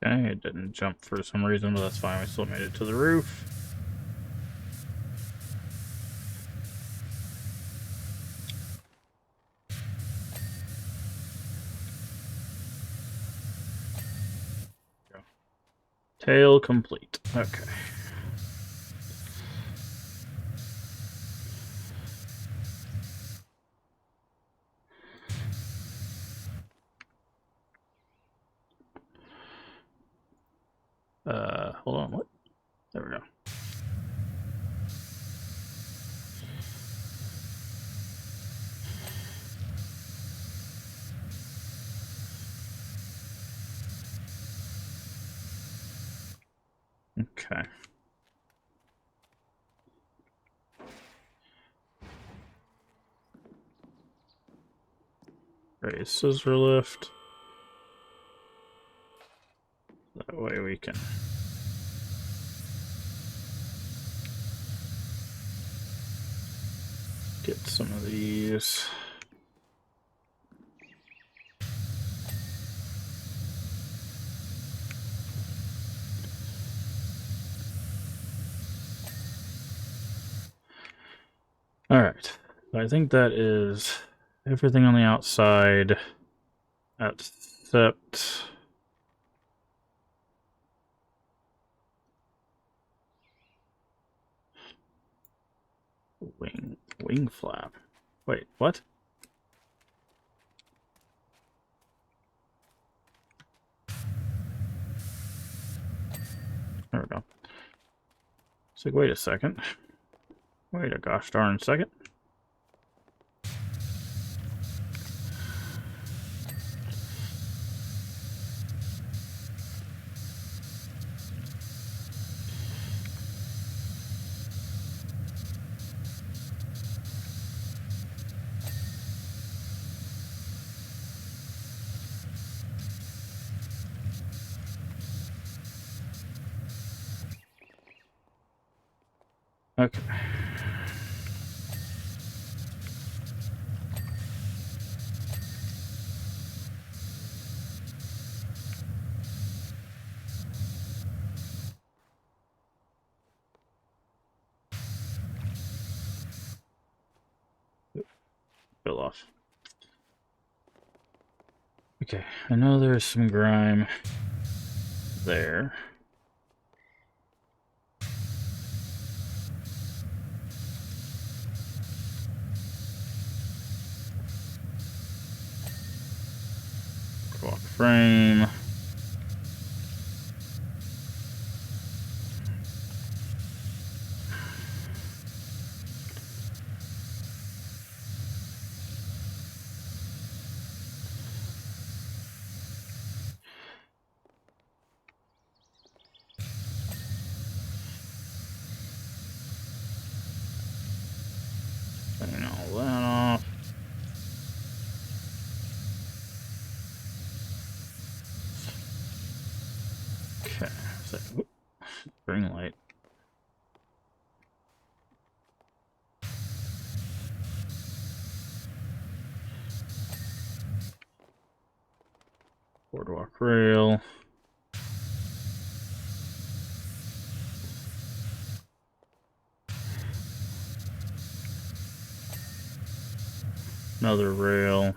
Okay, it didn't jump for some reason, but that's fine. We still made it to the roof. Tail complete. Okay. Hold on, what? There we go. Okay. Raise scissor lift. That way we can get some of these. Alright. I think that is everything on the outside except wing flap. Wait, what? There we go. It's like, wait a second. Wait a gosh darn second. Okay. Fell off. Okay, I know there's some grime there. Walk frame. Clean all that off. Whoop, green light. Boardwalk rail. Another rail.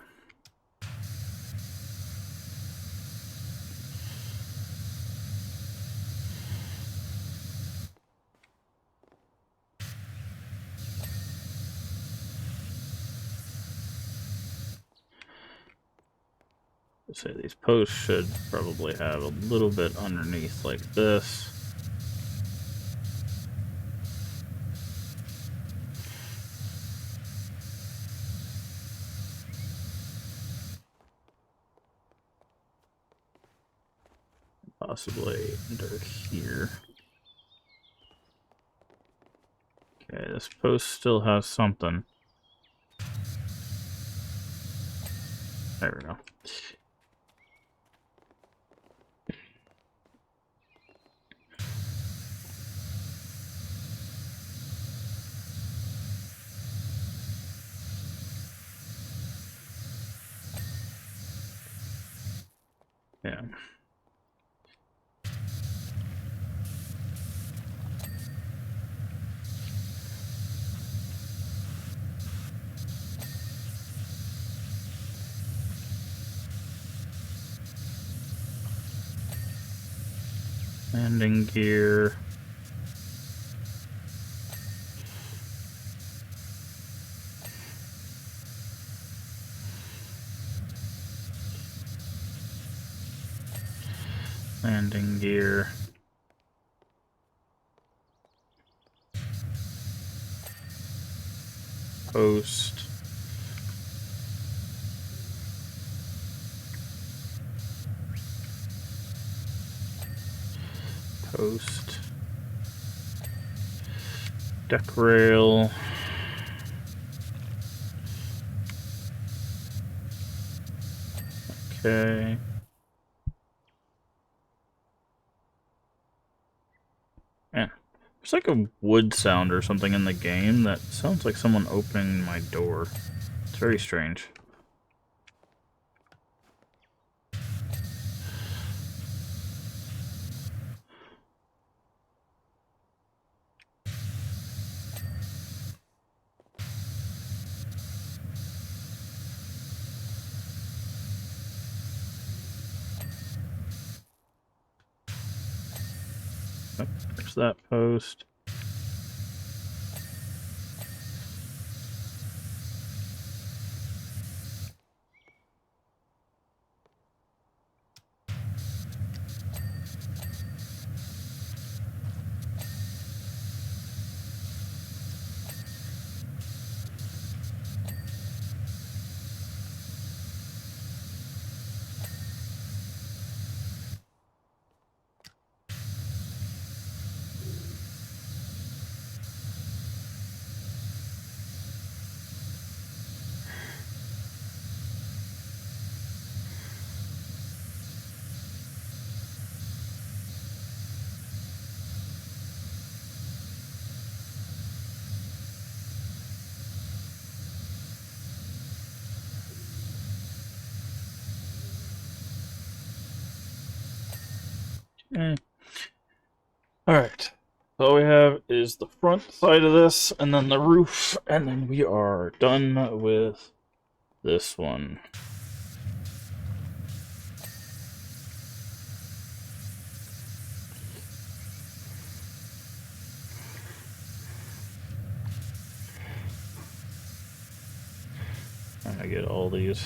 Say these posts should probably have a little bit underneath like this. Possibly under here. Okay, this post still has something. There we go. Yeah. Landing gear. Landing gear. Post. Post. Deck rail. Okay. Man, there's like a wood sound or something in the game that sounds like someone opening my door. It's very strange. Oh, there's that post. Alright. All we have is the front side of this, and then the roof, and then we are done with this one. And I get all these.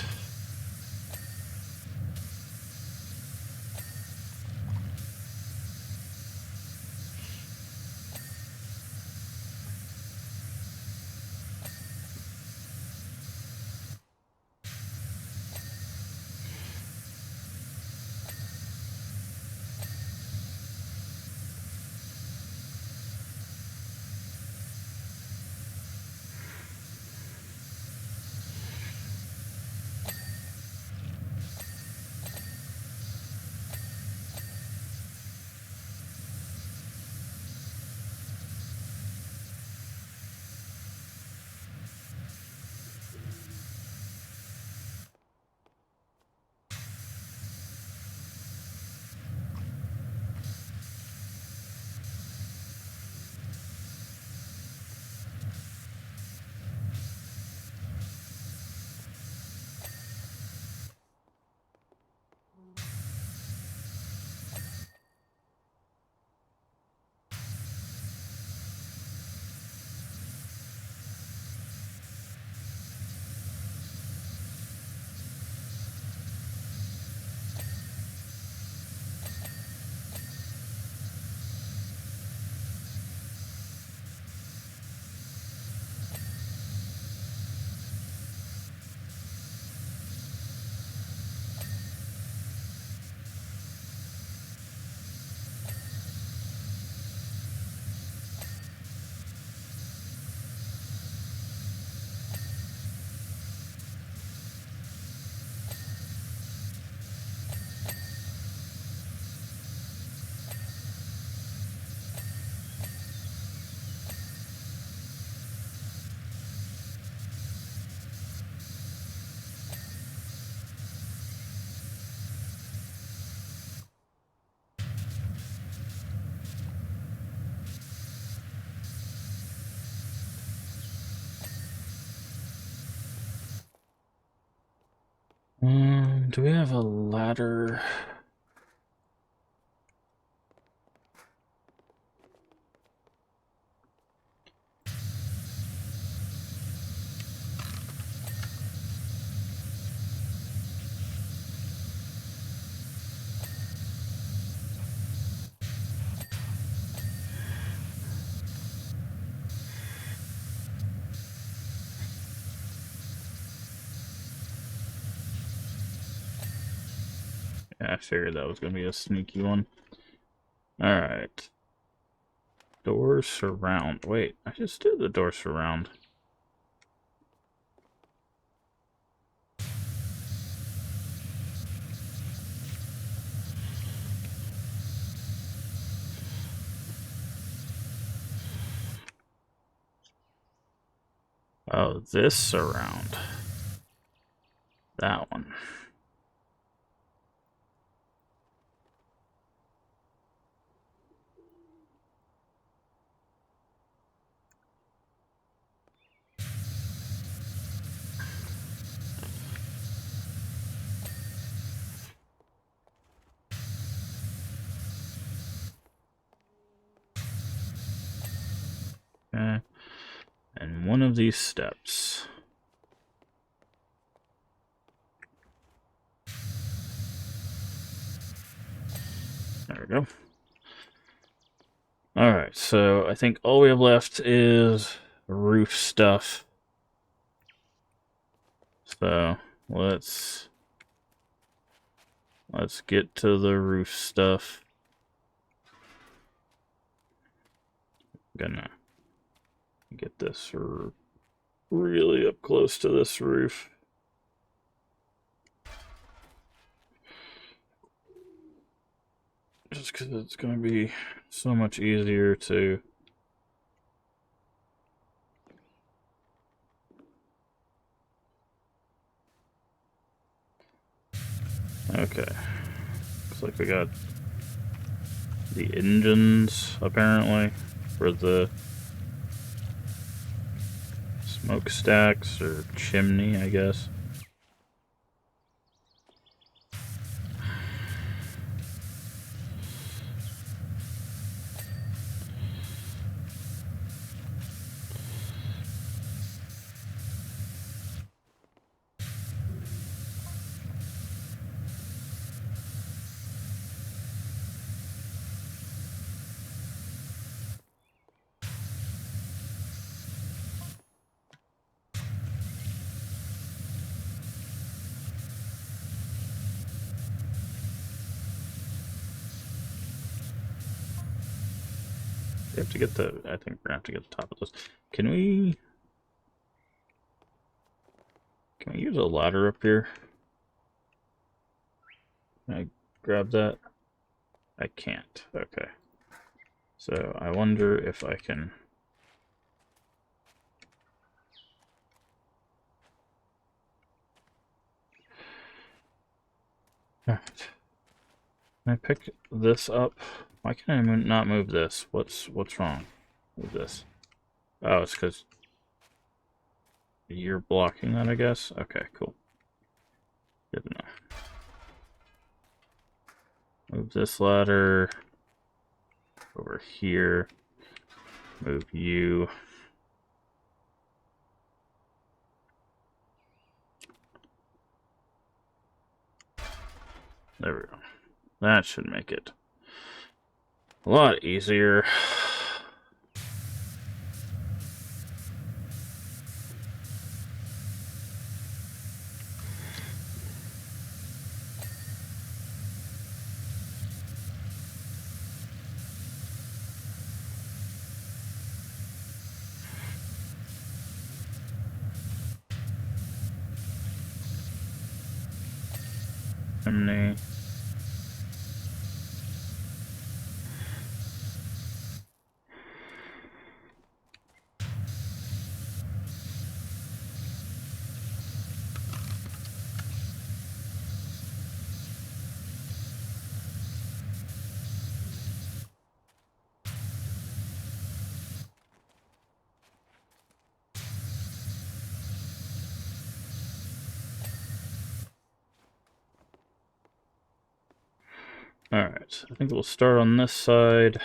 Do we have a ladder? Yeah, I figured that was going to be a sneaky one. Alright. Door surround. Wait, I just did the door surround. Oh, this surround. That one. Okay. And one of these steps. There we go. Alright, so I think all we have left is roof stuff. So let's get to the roof stuff. I'm gonna get this really up close to this roof. Just because it's going to be so much easier to... Okay. Looks like we got the engines, apparently, for the smokestacks, or chimney, I guess. We have to get the... I think we're going to have to get the top of this. Can we use a ladder up here? Can I grab that? I can't. Okay. So I wonder if I can... Alright. Can I pick this up? Why can I not move this? What's wrong with this? Oh, it's because you're blocking that, I guess? Okay, cool. Good enough. Move this ladder over here. Move you. There we go. That should make it a lot easier. Chimney. Alright, I think we'll start on this side.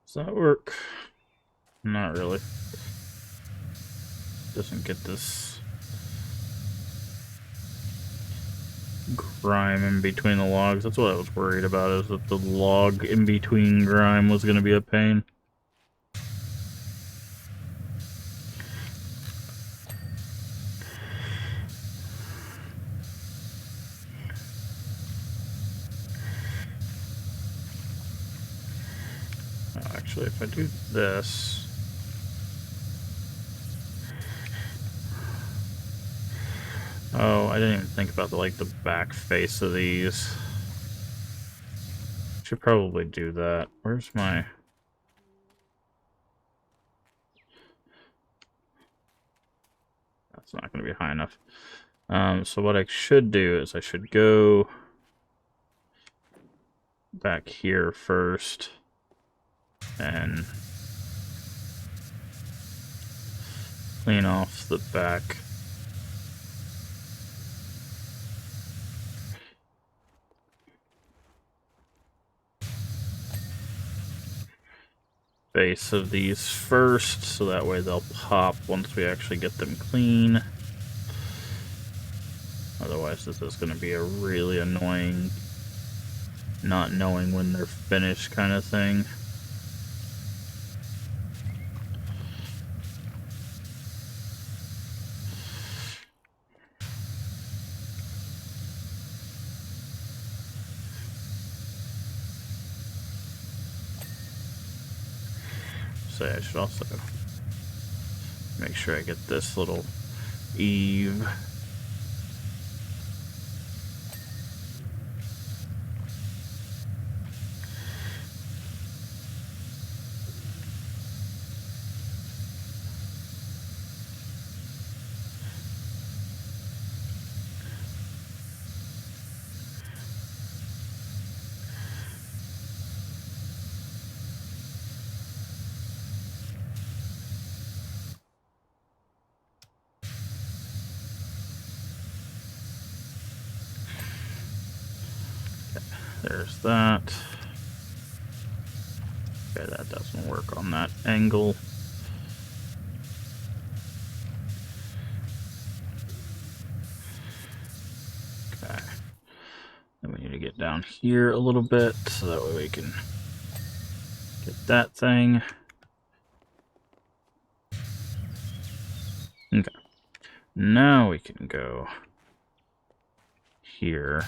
Does that work? Not really. Doesn't get this grime in between the logs. That's what I was worried about, is that the log in between grime was going to be a pain. Actually, if I do this... Oh, I didn't even think about the back face of these. Should probably do that. Where's my... That's not going to be high enough. So what I should do is I should go back here first and clean off the back. Face of these first, so that way they'll pop once we actually get them clean. Otherwise, this is going to be a really annoying not knowing when they're finished kind of thing. So I should also make sure I get this little eave. There's that. Okay, that doesn't work on that angle. Okay. Then we need to get down here a little bit so that way we can get that thing. Okay. Now we can go here.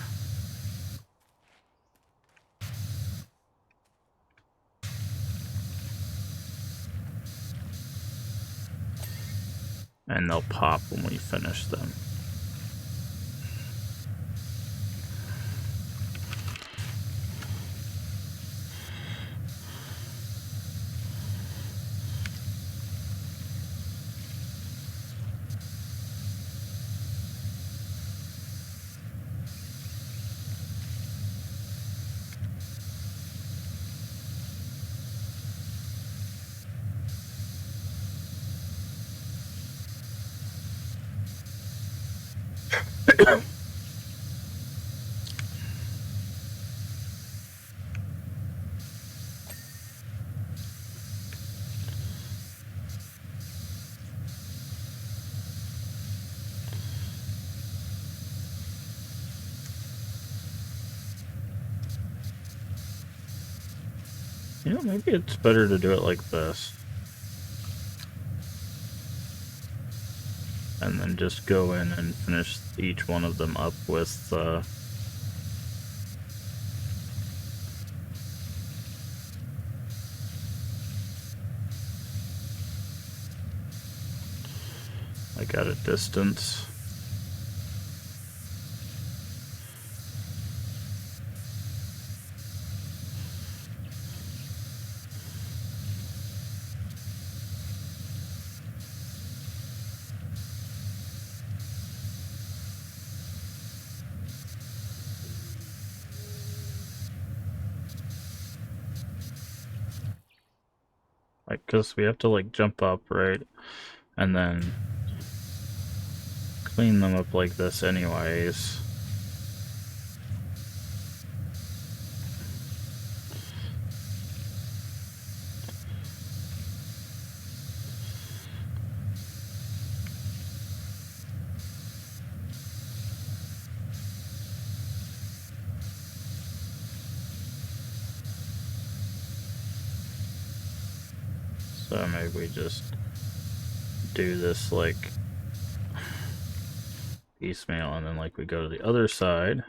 And they'll pop when we finish them. You know, maybe it's better to do it like this. And then just go in and finish each one of them up with like at a distance. Like, because we have to, like, jump up, right? And then clean them up like this anyways. So maybe we just do this, like, piecemeal, and then, like, we go to the other side.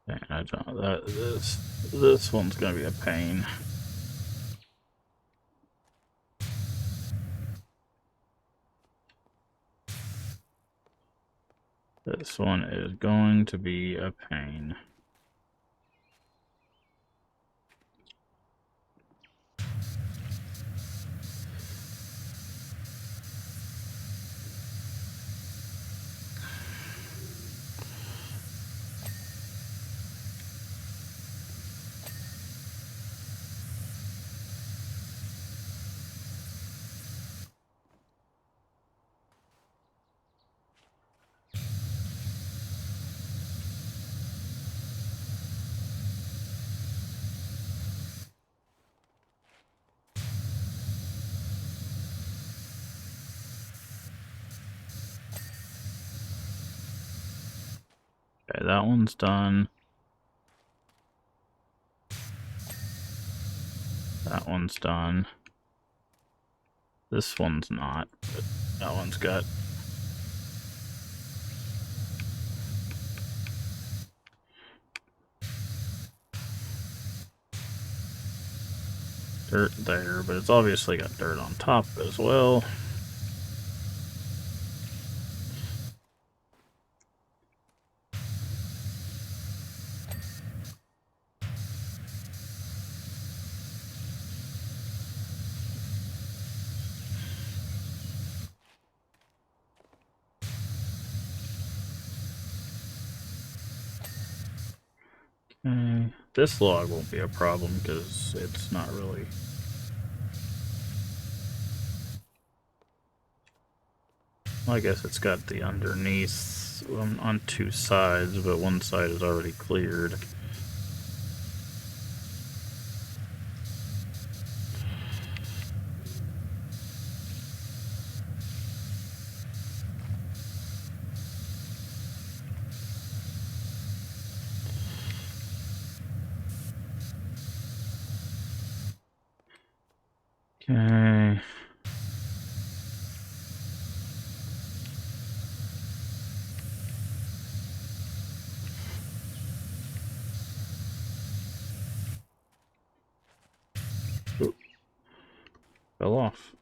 Dang, I don't, this one's gonna be a pain. This one is going to be a pain. Okay, that one's done. That one's done. This one's not, but that one's got dirt there, but it's obviously got dirt on top as well. Okay. This log won't be a problem because it's not really... Well, I guess it's got the underneath on two sides, but one side is already cleared. Okay. Ooh. Fell off.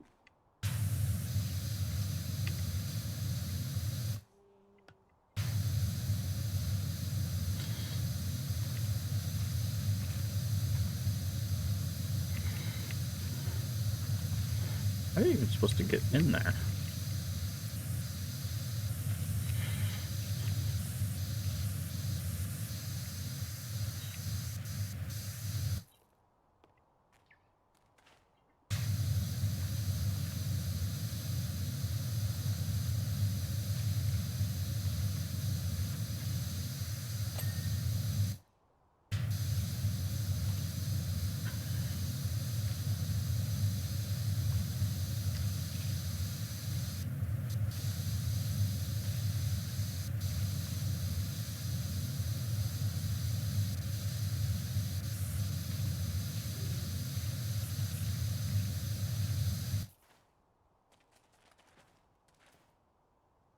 How are you even supposed to get in there?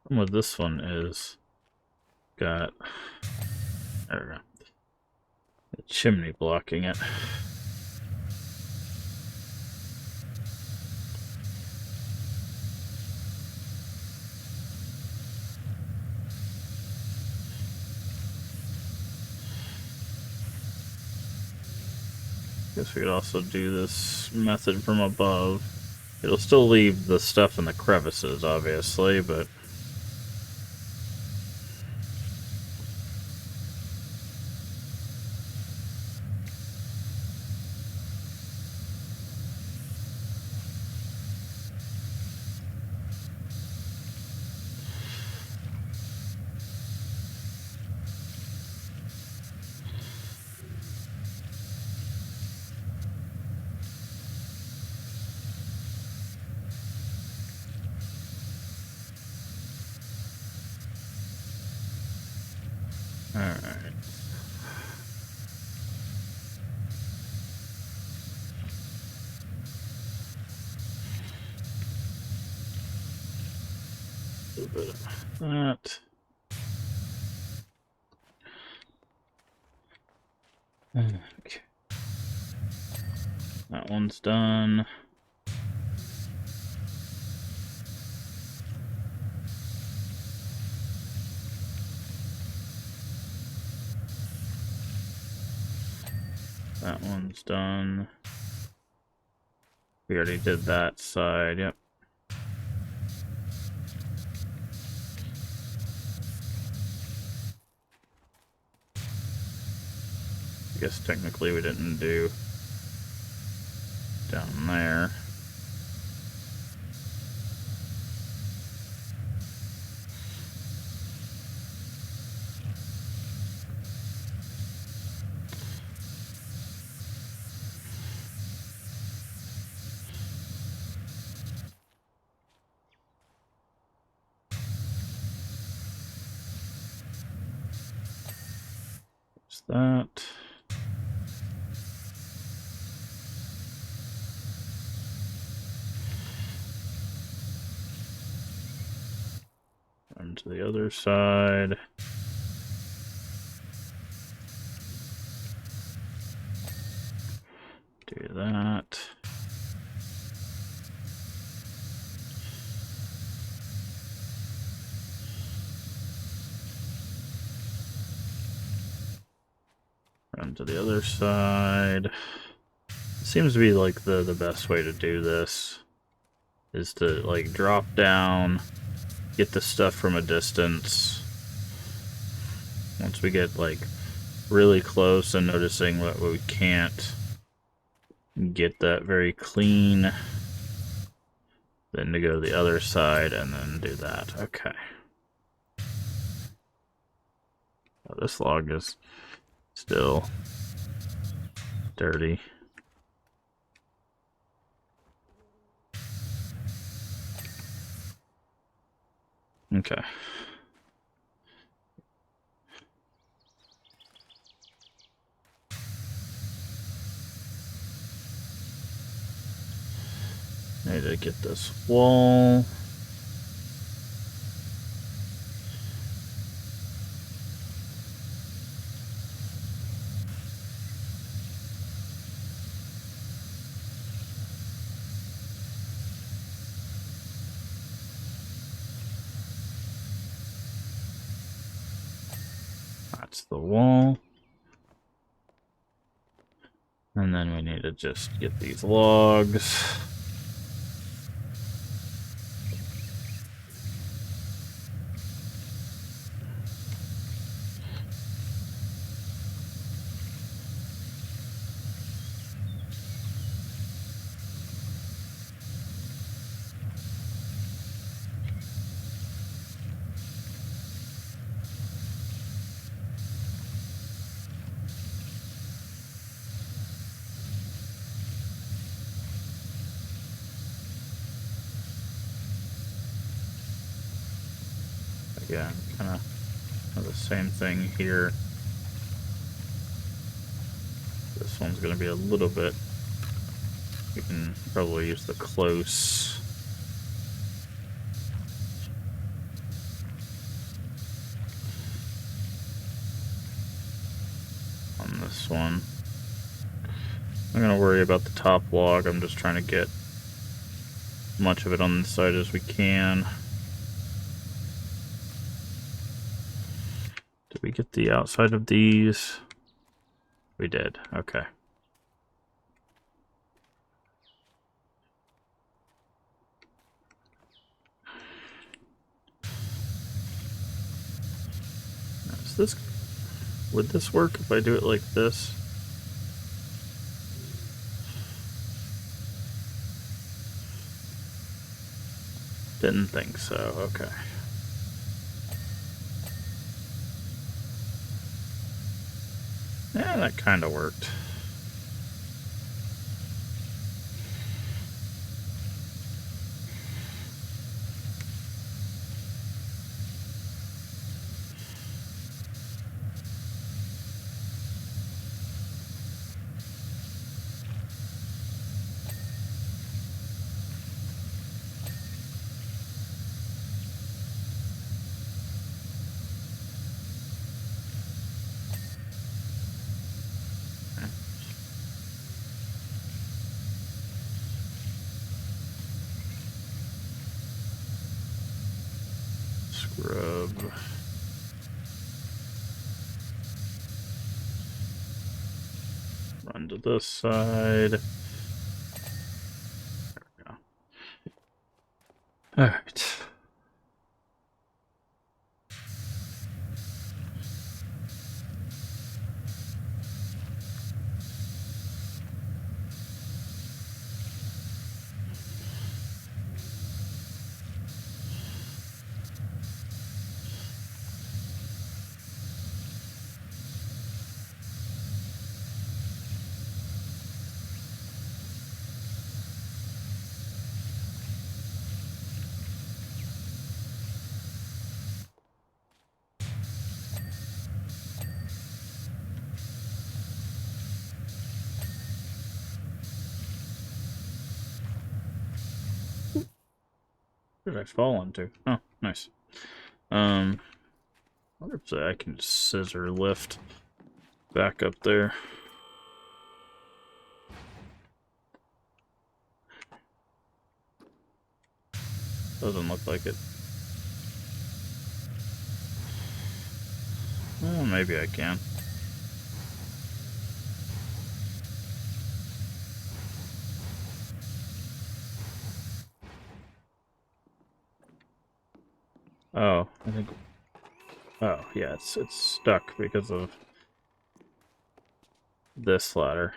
Problem with this one is got, there we go, the chimney blocking it. Guess we could also do this method from above. It'll still leave the stuff in the crevices, obviously, but... Alright. A little bit of that. Okay. That one's done. That one's done. We already did that side, yep. I guess technically we didn't do down there. There's that. Run to the other side. Do that. Run to the other side. Seems to be like the best way to do this is to like drop down, get the stuff from a distance. Once we get like really close and noticing what we can't get that very clean, then to go to the other side and then do that. Okay. Oh, this log is still dirty. Okay. Need to get this wall. That's the wall. And then we need to just get these logs. Yeah, kind of the same thing here. This one's going to be a little bit, we can probably use the close. On this one. I'm going to worry about the top log, I'm just trying to get much of it on the side as we can. Did we get the outside of these? We did, okay. this... Would this work if I do it like this? Didn't think so, okay. Yeah, that kind of worked. Scrub. Run to this side. There we go. Alright. Where did I fall into? Oh, nice. I wonder if I can scissor lift back up there. Doesn't look like it. Well, maybe I can. Oh, I think... Oh, yeah, it's stuck because of this ladder.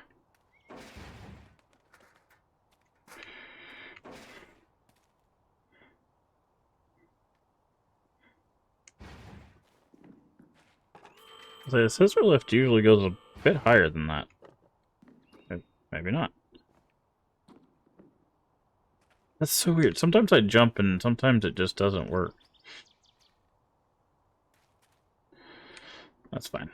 The scissor lift usually goes a bit higher than that. Maybe not. That's so weird. Sometimes I jump and sometimes it just doesn't work. That's fine.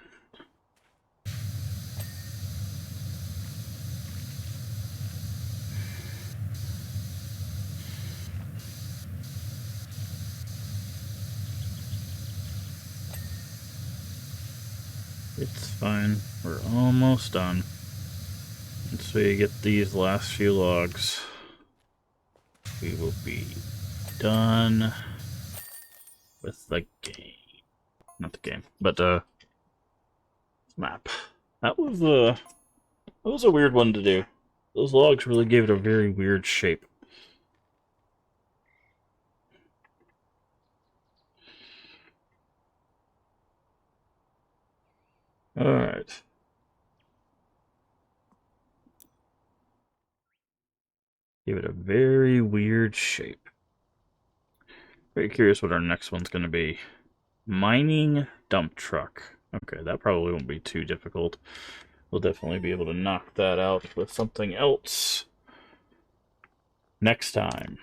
It's fine. We're almost done. Once we get these last few logs, we will be done with the game. Not the game, but map. That was a weird one to do. Those logs really gave it a very weird shape. Alright. Give it a very weird shape. Very curious what our next one's going to be. Mining dump truck. Okay, that probably won't be too difficult. We'll definitely be able to knock that out with something else next time.